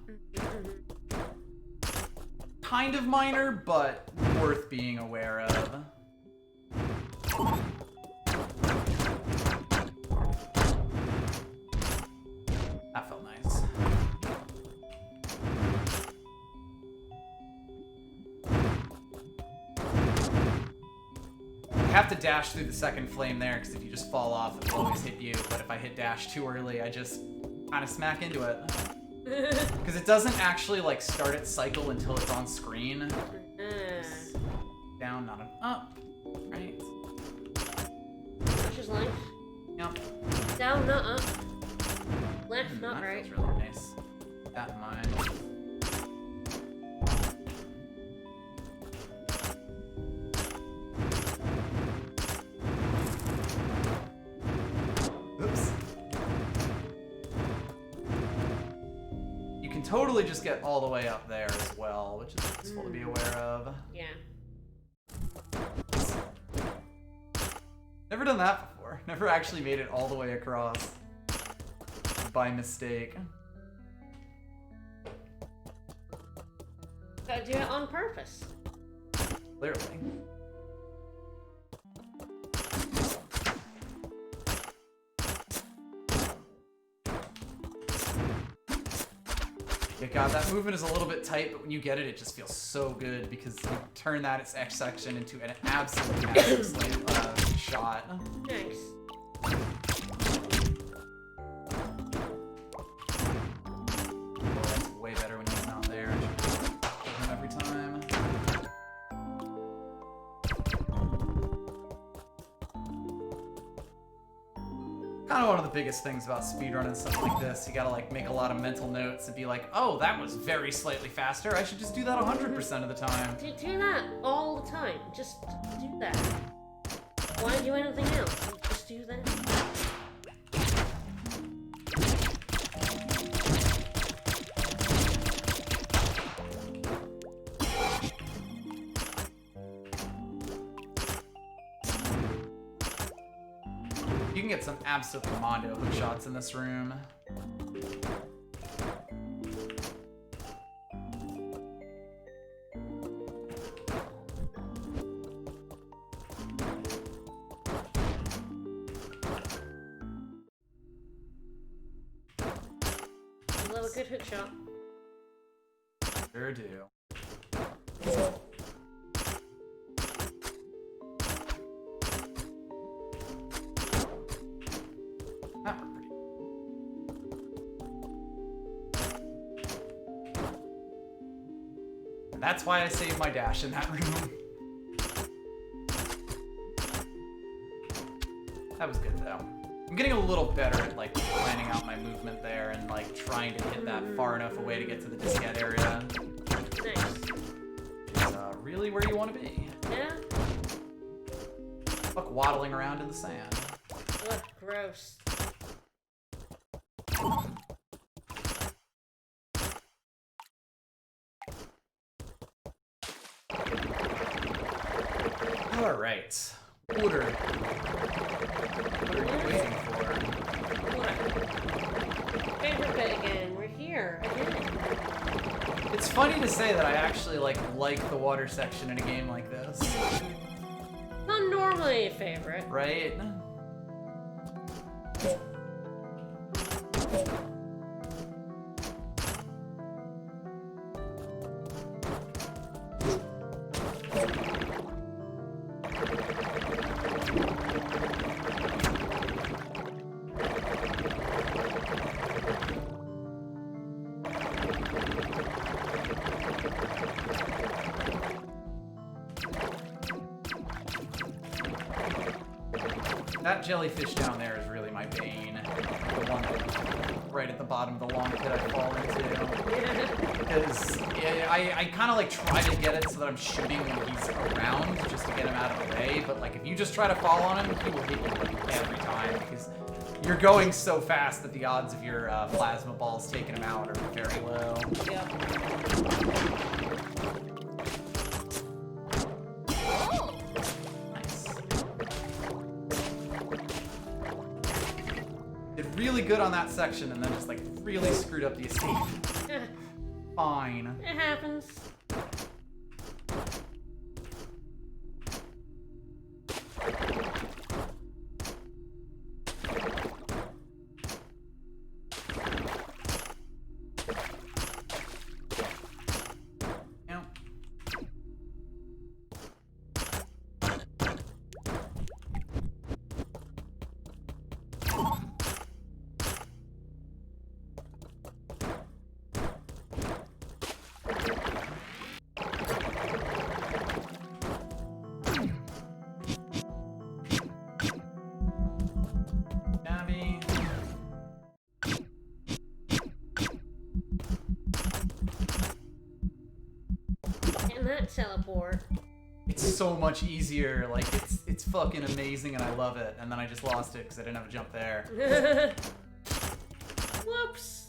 Kind of minor, but worth being aware of. That felt nice. I have to dash through the second flame there, because if you just fall off, it'll always hit you. But if I hit dash too early, I just kind of smack into it. Because it doesn't actually like start its cycle until it's on screen. It's down, not an up. Right. That's just life. Yep. Down, not up. Left, not that right. feels really nice. Keep that in mind. Oops. You can totally just get all the way up there as well, which is useful to be aware of. Yeah. Never done that before. Never actually made it all the way across. By mistake. Gotta do it on purpose. Clearly. Yeah, God, that movement is a little bit tight, but when you get it, it just feels so good because you turn that X section into an absolutely massive shot. Nice. Well, that's way better when he's not there. I should kill him every time. kind of one of the biggest things about speedrunning stuff like this. You gotta like make a lot of mental notes and be like, oh, that was very slightly faster. I should just do that 100% of the time. Do that all the time. Just do that. Why do anything else? Just do that. You can get some absolutely mondo hookshots in this room. I love a good hookshot. Sure do. That worked pretty. And that's why I saved my dash in that room. That was good though. I'm getting a little better at like planning out my movement there and like trying to hit that far enough away to get to the diskette area. Nice. It's really where you want to be. Yeah? Fuck waddling around in the sand. Ugh, gross. Alright. Order. What are you waiting for? What? Favorite bit again. We're here. Again. It's funny to say that I actually like the water section in a game like this. Not normally a favorite. Right? That jellyfish down there is really my bane. The one right at the bottom of the long pit I fall into. Because I kind of like try to get it so that I'm shooting when he's around just to get him out of the way. But like if you just try to fall on him, he will hit you like, every time because you're going so fast that the odds of your plasma balls taking him out are very low. Yeah. Did really good on that section and then just like really screwed up the escape. Fine. It happens. Yeah. And that teleport. It's so much easier. Like it's fucking amazing and I love it. And then I just lost it because I didn't have a jump there. Whoops.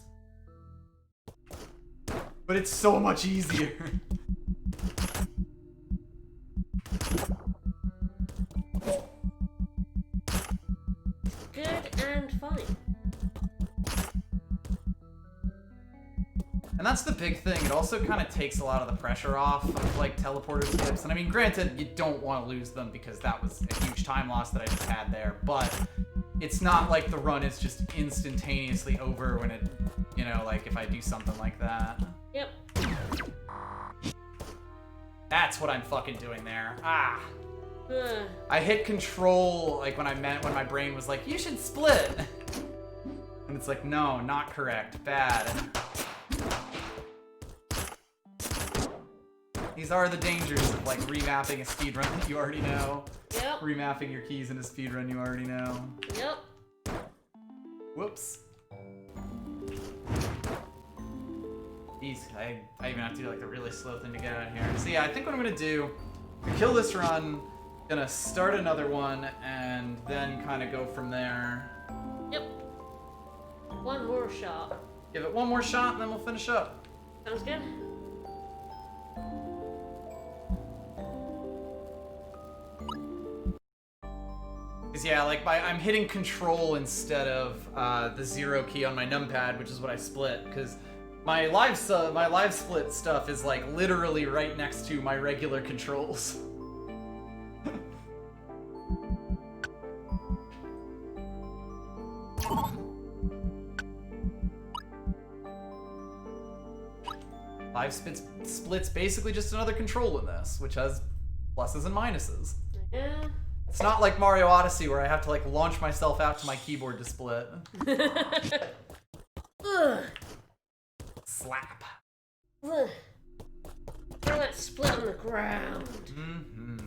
But it's so much easier. Good and fine. And that's the big thing. It also kind of takes a lot of the pressure off of like teleporter skips. And I mean, granted, you don't want to lose them because that was a huge time loss that I just had there. But it's not like the run is just instantaneously over when it, you know, like if I do something like that. Yep. That's what I'm fucking doing there. Ah. Ugh. I hit control like when my brain was like, you should split. And it's like, no, not correct. Bad. These are the dangers of like remapping a speedrun that you already know. Yep. Remapping your keys in a speedrun you already know. Yep. Whoops. Jeez, I even have to do like the really slow thing to get out of here. So yeah, I think what I'm gonna do, to kill this run, gonna start another one, and then kind of go from there. Yep. One more shot. Give it one more shot, and then we'll finish up. Sounds good. Cause yeah, like I'm hitting control instead of the 0 key on my numpad, which is what I split. Cause my live split stuff is like literally right next to my regular controls. Live split's basically just another control in this, which has pluses and minuses. Yeah. It's not like Mario Odyssey where I have to like launch myself out to my keyboard to split. Ugh. Slap. Ugh. Throw that split on the ground. Mm-hmm.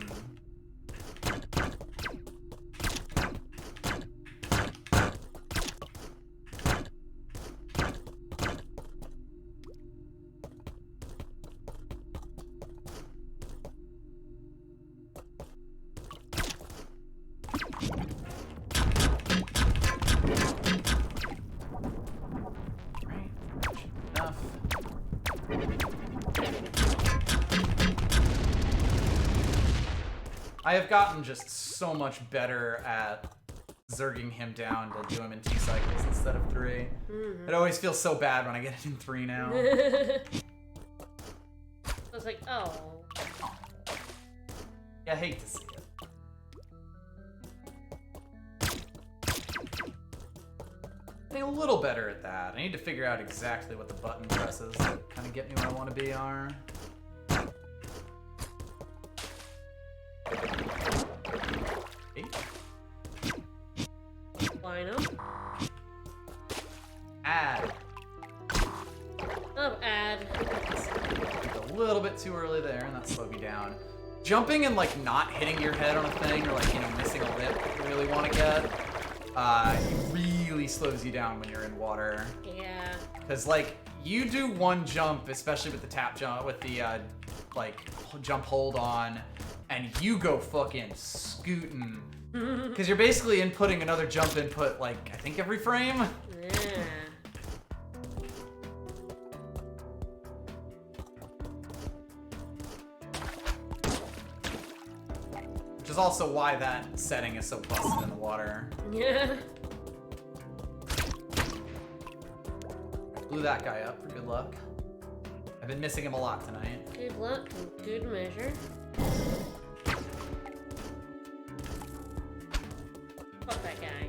I have gotten just so much better at zerging him down to do him in 2 cycles instead of 3. Mm-hmm. It always feels so bad when I get it in 3 now. I was like, oh. Yeah, I hate to see it. Getting a little better at that. I need to figure out exactly what the button presses that kind of get me where I want to be are. Line up. Add. Oh, add. A little bit too early there, and that slowed me down. Jumping and like not hitting your head on a thing, or like, you know, missing a lip that you really want to get, really slows you down when you're in water. Yeah. Because like you do one jump, especially with the tap jump, with the like jump hold on, and you go fucking scooting. Because you're basically inputting another jump input, like, I think every frame? Yeah. Which is also why that setting is so busted in the water. Yeah. Blew that guy up for good luck. I've been missing him a lot tonight. Good luck and good measure. Fuck that guy.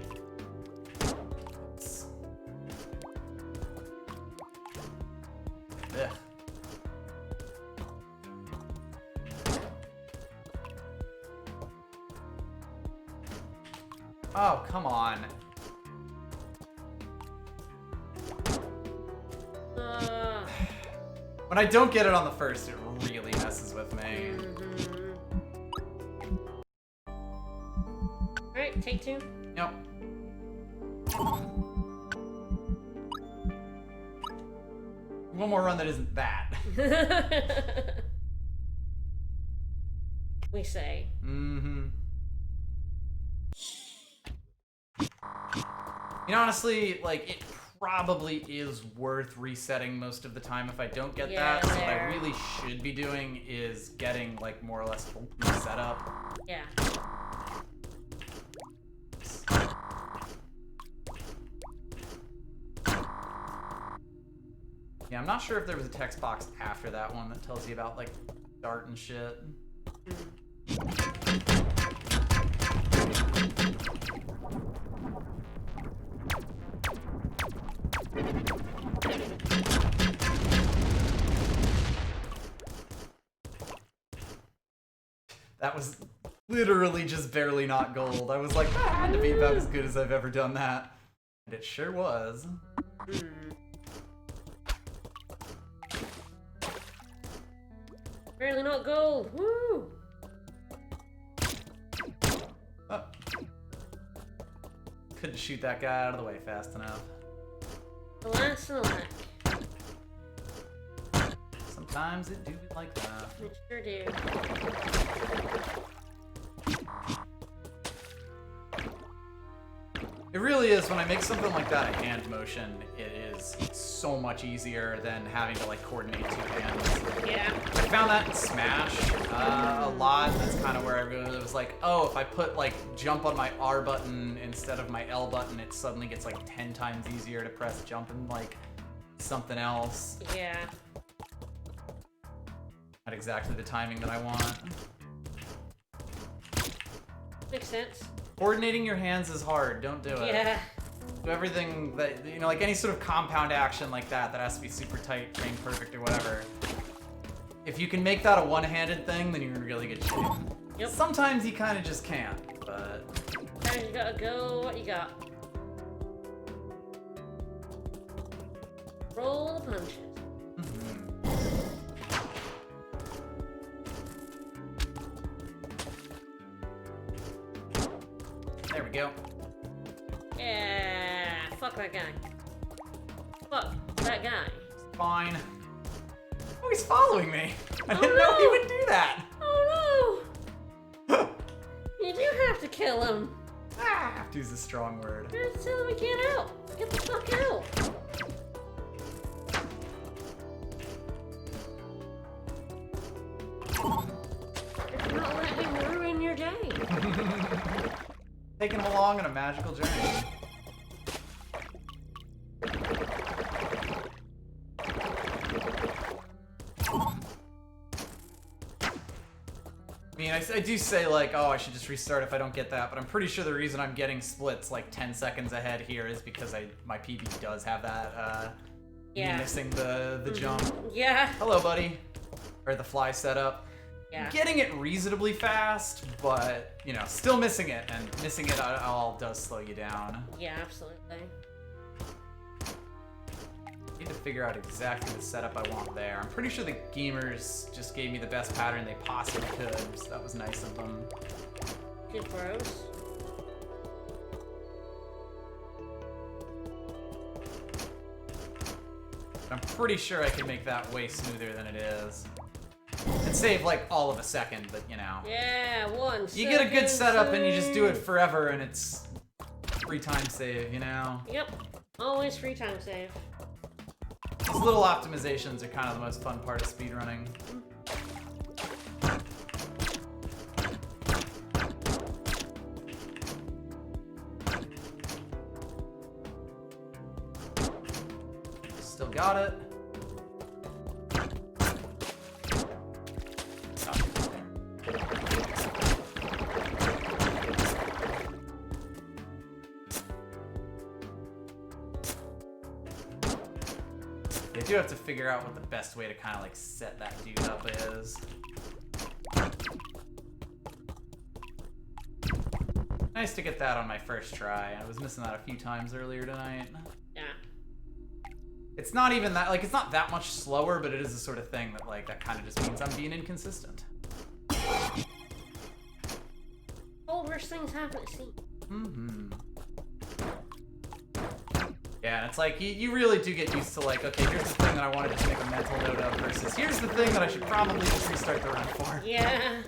Ugh. Oh, come on. When I don't get it on the first, it really messes with me. Alright, take 2. Yep. One more run that isn't that. We say. Mm-hmm. You know, honestly, like, it probably is worth resetting most of the time if I don't get that. So what I really should be doing is getting, like, more or less full setup. Yeah. Yeah, I'm not sure if there was a text box after that one that tells you about, like, start and shit. That was literally just barely not gold. I was like, that had to be about as good as I've ever done that. And it sure was. Barely not gold. Woo! Oh. couldn't shoot that guy out of the way fast enough. Alas and alack. Sometimes it do be like that. It sure do. It really is, when I make something like that a hand motion, it is so much easier than having to like coordinate two hands. Yeah. I found that in Smash a lot. That's kind of where I really was like, oh, if I put like jump on my R button instead of my L button, it suddenly gets like 10 times easier to press jump and like something else. Yeah. Not exactly the timing that I want. Makes sense. Coordinating your hands is hard. Don't do it. Yeah. Do everything that, you know, like any sort of compound action like that has to be super tight, frame perfect, or whatever. If you can make that a one-handed thing, then you're in really good shape. Yep. Sometimes you kind of just can't, but... Sometimes you gotta go what you got. Roll the punches. There we go. Yeah, fuck that guy. Fuck that guy. Fine. Oh, he's following me. I Oh, didn't know he no. would do that. Oh no! You do have to kill him. Have to use a strong word. You have to tell him he can't out. Get the fuck out. If not, let him ruin your day. Taking him along on a magical journey. I mean, I do say, like, oh, I should just restart if I don't get that, but I'm pretty sure the reason I'm getting splits, like, 10 seconds ahead here is because my PB does have that, Yeah. me missing the jump. Yeah. Hello, buddy. Or the fly setup. Yeah. Getting it reasonably fast, but, you know, still missing it, and missing it at all does slow you down. Yeah, absolutely. Need to figure out exactly the setup I want there. I'm pretty sure the gamers just gave me the best pattern they possibly could, so that was nice of them. Good bros. I'm pretty sure I can make that way smoother than it is. And save like all of a second, but you know. Yeah, one You get a good second setup and you just do it save. forever and it's free time save, you know? Yep. Always free time save. These little optimizations are kind of the most fun part of speedrunning. Still got it. They do have to figure out what the best way to kind of like set that dude up is. Nice to get that on my first try. I was missing that a few times earlier tonight. Yeah. It's not even that, like, it's not that much slower, but it is the sort of thing that, like, that kind of just means I'm being inconsistent. Oh, worst things happen at sea. Mm-hmm. Yeah, and it's like, you really do get used to, like, okay, here's the thing that I wanted to make a mental note of versus here's the thing that I should probably just restart the run for. Yeah.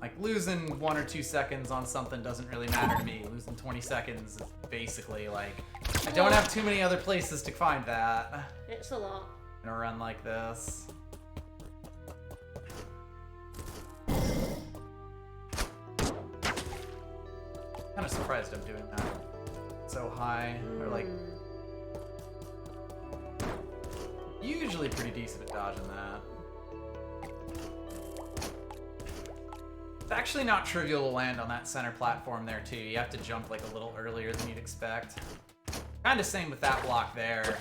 Like, losing 1 or 2 seconds on something doesn't really matter to me. Losing 20 seconds is basically, like, I don't have too many other places to find that It's a lot. in a run like this. Kind of surprised I'm doing that so high, or like usually pretty decent at dodging that. It's actually not trivial to land on that center platform there too. You have to jump like a little earlier than you'd expect. Kind of same with that block there.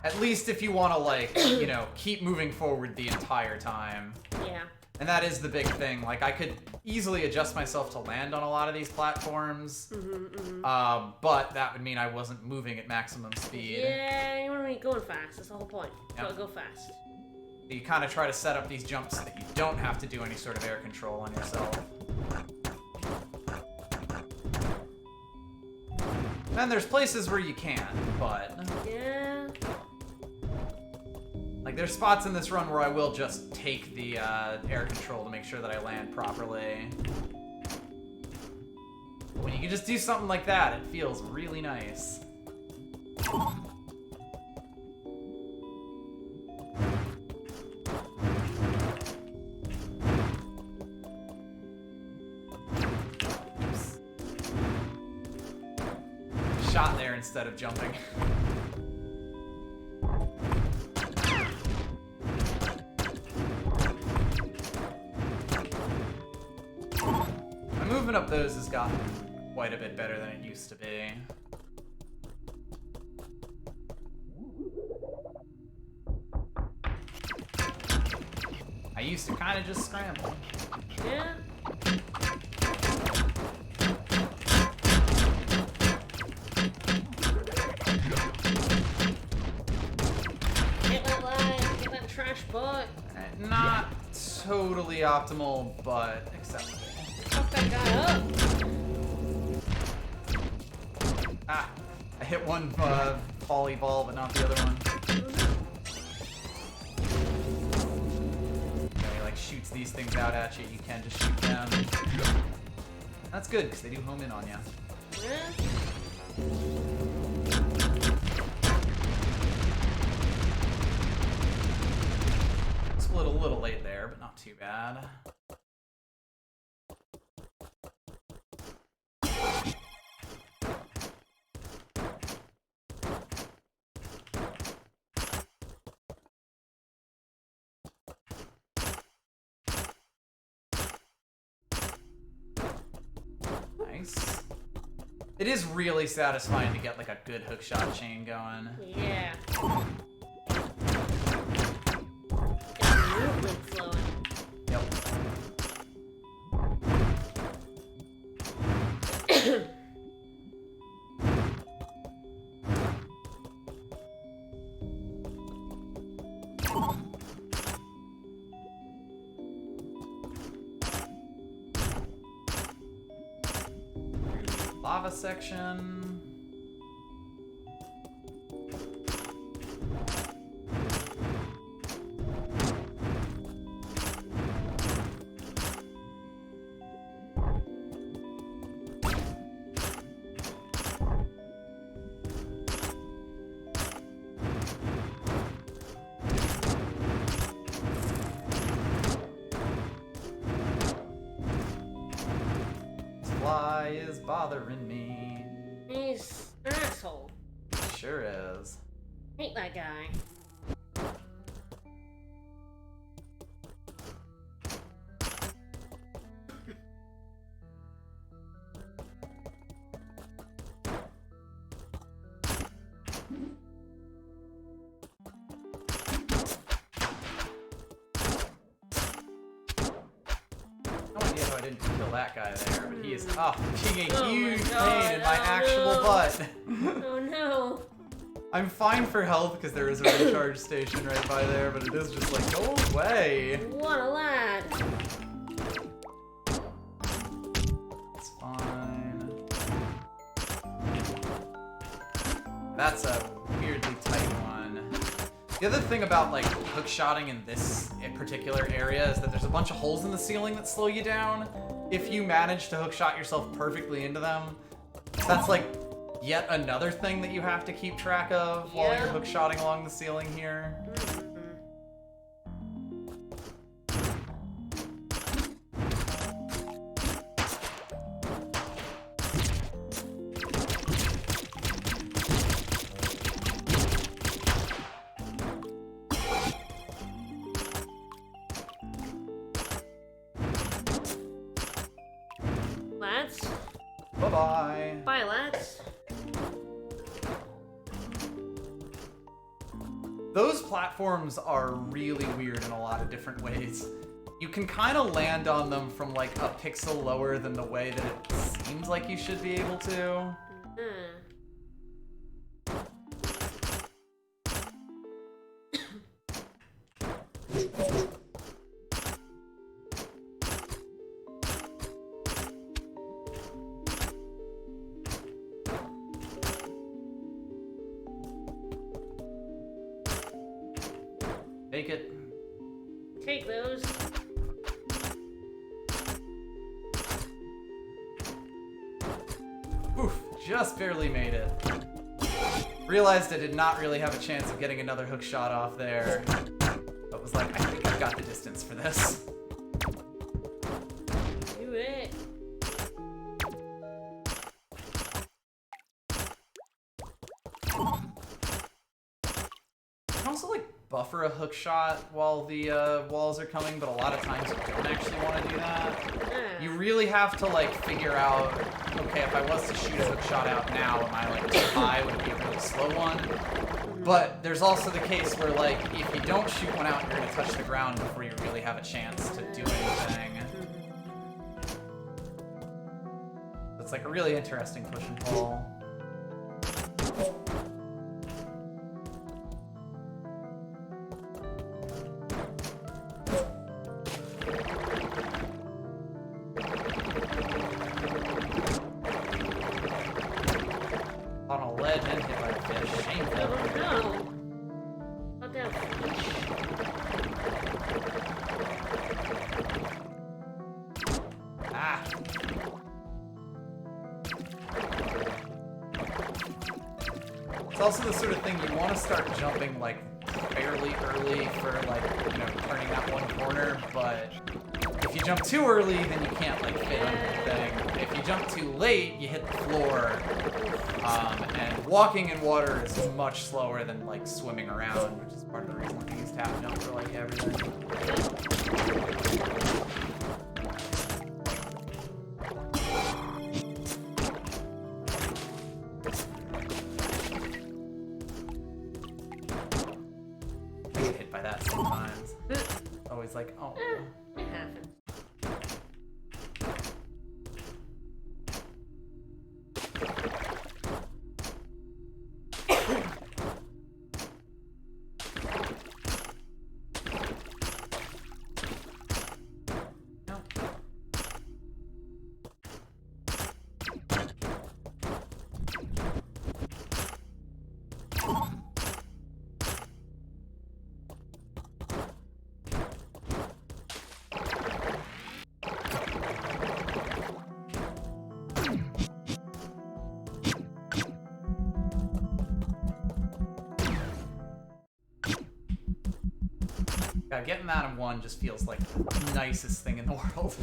At least if you want to like, you know, keep moving forward the entire time. Yeah. And that is the big thing. Like, I could easily adjust myself to land on a lot of these platforms, but that would mean I wasn't moving at maximum speed. Yeah, you want to be going fast. That's the whole point. Yep. Gotta go fast. You kind of try to set up these jumps so that you don't have to do any sort of air control on yourself. And there's places where you can, but... Yeah. Like, there's spots in this run where I will just take the air control to make sure that I land properly. But when you can just do something like that, it feels really nice. Shot there instead of jumping. My movement up those has gotten quite a bit better than it used to be. I used to kind of just scramble. Yeah. Get that line, get that trash butt. Not totally optimal, but acceptable. Fuck that guy up. Ah, I hit one volley ball, but not the other one. When he like shoots these things out at you, you can just shoot them. That's good, because they do home in on you. Yeah. Split a little late there, but not too bad. Nice. It is really satisfying to get like a good hookshot chain going. Yeah. Get the movement flowing. Yep. Lava section. Fly is bothering me. He's an asshole. Sure is. Hate that guy. No idea how I didn't kill that guy there, but he is being a Oh huge my God, pain in my oh actual no. butt. Oh no. I'm fine for health because there is a recharge station right by there, but it is just like, go away. What a lad. It's fine. That's a weirdly tight one. The other thing about like hookshotting in this particular area is that there's a bunch of holes in the ceiling that slow you down. If you manage to hookshot yourself perfectly into them, that's like yet another thing that you have to keep track of while you're hookshotting along the ceiling here. Lads. Bye-bye. Bye, lads. Those platforms are really weird in a lot of different ways. You can kind of land on them from like a pixel lower than the way that it seems like you should be able to. take it. Take those. Oof, just barely made it. Realized I did not really have a chance of getting another hook shot off there. But was like, I think I've got the distance for this. Do it. You can also like buffer a hook shot while the walls are coming, but a lot of times you don't actually want to do that. You really have to like figure out, okay, if I was to shoot a hook shot out now, am I like too high? Would it be a really slow one? But there's also the case where like if you don't shoot one out, you're gonna touch the ground before you really have a chance to do anything. It's like a really interesting push and pull. On a ledge and hit by a fish. Shameful. Oh no. What the fish? Ah. It's also the sort of thing you want to start jumping like fairly early for like, you know, turning that one corner, but if you jump too early, then you can't like fit under the thing. If you jump too late, you hit the floor. And walking in water is much slower than like swimming around, which is part of the reason I use tap jump for like everything. I get hit by that sometimes. Always like, oh. It happens. God, getting that in one just feels like the nicest thing in the world.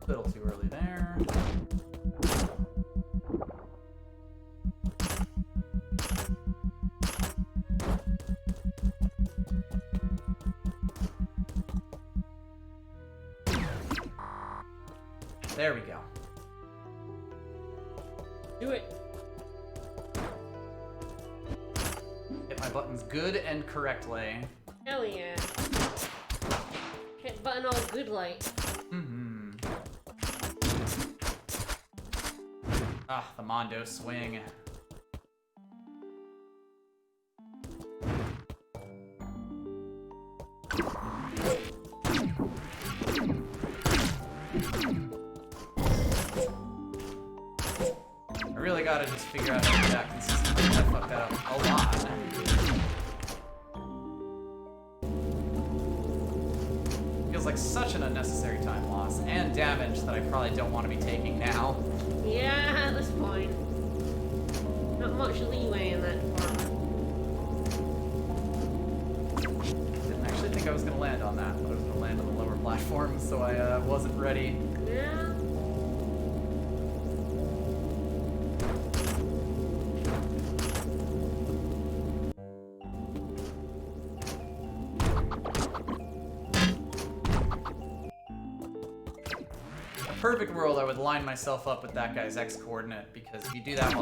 A little too early there. There we go. Do it. Hit my buttons good and correctly. Hell yeah. Hit button all good like. Mm-hmm. Ah, the Mondo swing. I really gotta just figure out how to do that consistently. I fucked that up a lot. Feels like such an unnecessary time loss and damage that I probably don't want to be taking now. Yeah, at this point. Not much leeway in that department. Didn't actually think I was gonna land on that, but I was gonna land on the lower platform, so I wasn't ready. Yeah. Perfect world, I would line myself up with that guy's X coordinate, because if you do that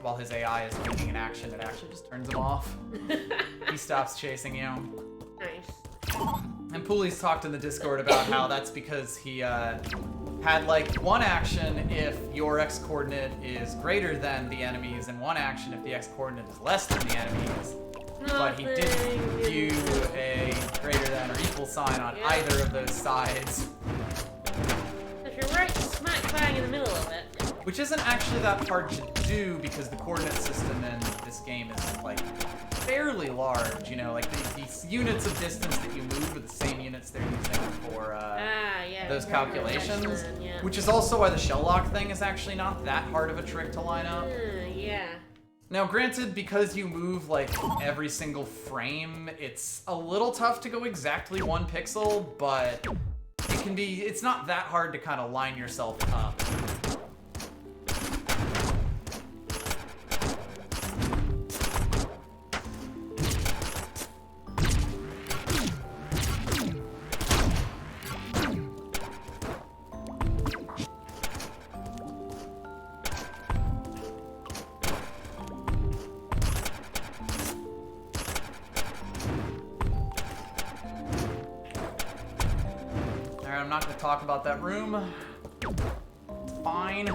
while his AI is making an action, it actually just turns him off. He stops chasing you. Nice. And Pooley's talked in the Discord about how that's because he had like one action if your X coordinate is greater than the enemy's, and one action if the X coordinate is less than the enemy's. But he didn't do a greater than or equal sign on either of those sides. bang in the middle of it. Which isn't actually that hard to do because the coordinate system in this game is like fairly large, you know, like these units of distance that you move are the same units they're using for Yeah, those calculations, yeah. which is also why the shell lock thing is actually not that hard of a trick to line up. Yeah. Now, granted, because you move like every single frame, it's a little tough to go exactly 1 pixel, but it's not that hard to kind of line yourself up. I'm not going to talk about that room. It's fine.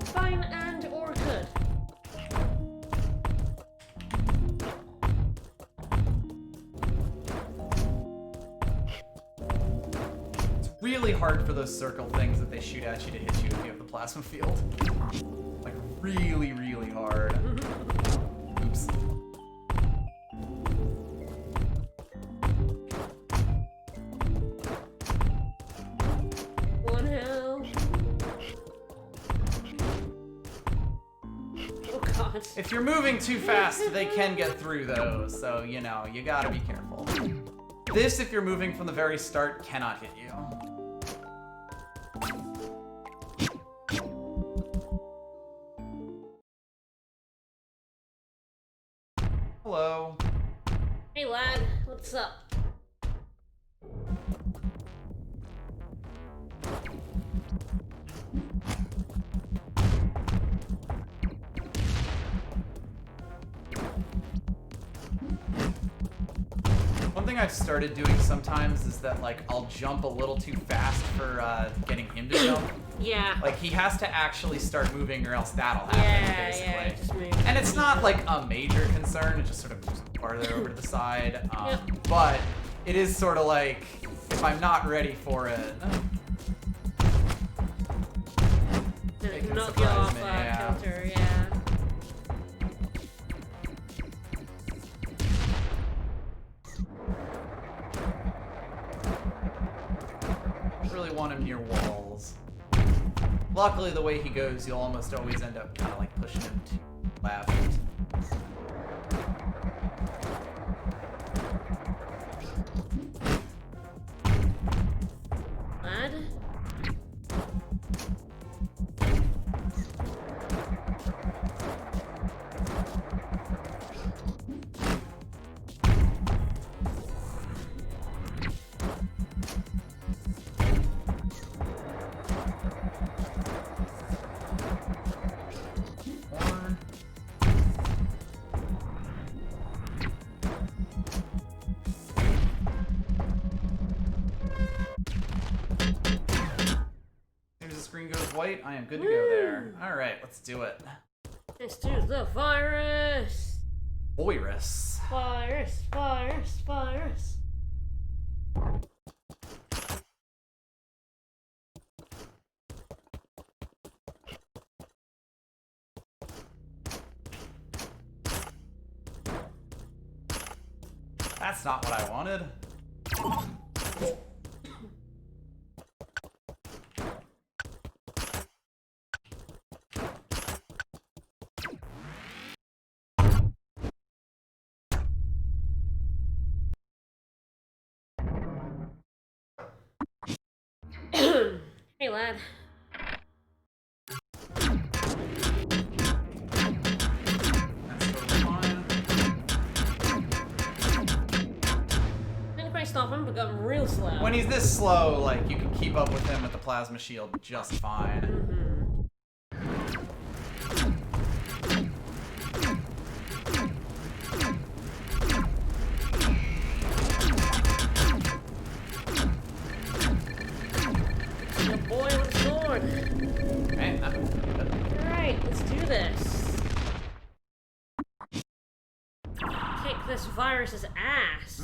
Fine and or good. It's really hard for those circle things that they shoot at you to hit you if you have the plasma field. Like, really, really hard. Oops. If you're moving too fast, they can get through those, so, you know, you gotta be careful. This, if you're moving from the very start, cannot hit you. Hello. Hey lad, what's up? One thing I've started doing sometimes is that, like, I'll jump a little too fast for getting him to jump. Yeah. Like, he has to actually start moving or else that'll happen, basically. Yeah, just move. And it's not, like, a major concern. It just sort of moves farther over to the side. Yep. But it is sort of like, if I'm not ready for it... It can knock you surprise off me, yeah. kilter, yeah. Really want him near walls. Luckily, the way he goes, you'll almost always end up kind of like pushing him to the left. Lad? White, I am good to go there. Alright, let's do it. Let's do the virus! Virus. Virus, virus, virus. That's not what I wanted. Hey lad. Stop him, but got real slow. When he's this slow, like, you can keep up with him with the plasma shield just fine. Good boy with a sword. Okay, I'm good. Alright, let's do this. Kick this virus's ass.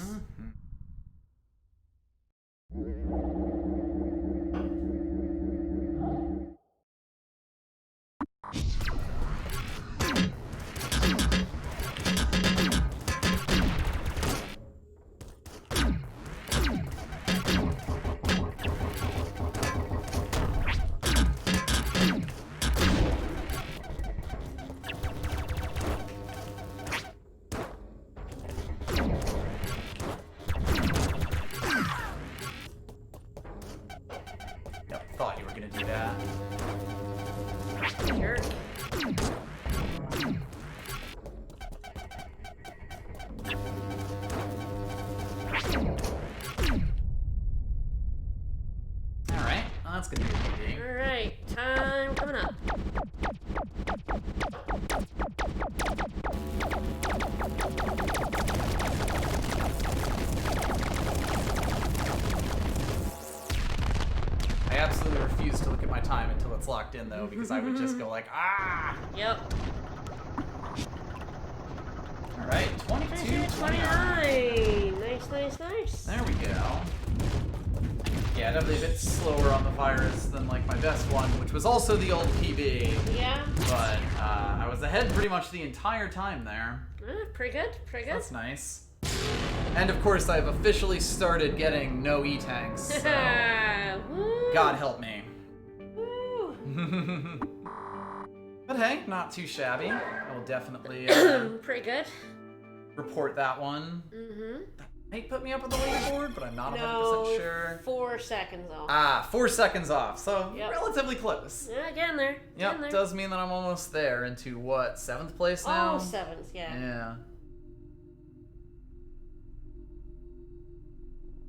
absolutely refuse to look at my time until it's locked in, though, because I would just go like, ah! Yep. All right, 22, 29. Nice. There we go. Yeah, definitely a bit slower on the virus than like my best one, which was also the old PB. Yeah. But I was ahead pretty much the entire time there. Pretty good. That's nice. And of course, I've officially started getting no E-tanks. So Woo. God help me. Woo. But hey, not too shabby. I will definitely pretty good. report that one. That might put me up on the leaderboard, but I'm not 100% sure. 4 seconds off. Ah, 4 seconds off, so relatively close. Yeah, getting there. Yep, does mean that I'm almost there into what, 7th place now? Almost 7th, yeah. Yeah.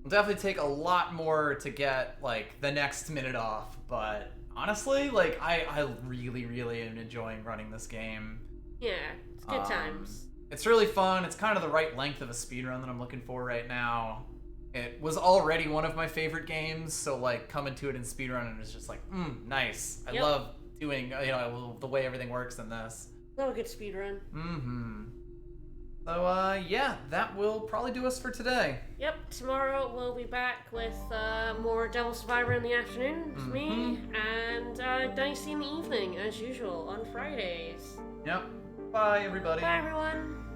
It'll definitely take a lot more to get like the next minute off, but honestly, like I really am enjoying running this game. Yeah, it's good times. It's really fun. It's kind of the right length of a speedrun that I'm looking for right now. It was already one of my favorite games, so like coming to it in speedrun and it's just like, nice. I love doing, the way everything works in this. Love a good speedrun. So yeah, that will probably do us for today. Yep, tomorrow we'll be back with more Devil Survivor in the afternoon with me, and Dicey in the evening, as usual, on Fridays. Yep. Bye, everybody. Bye, everyone.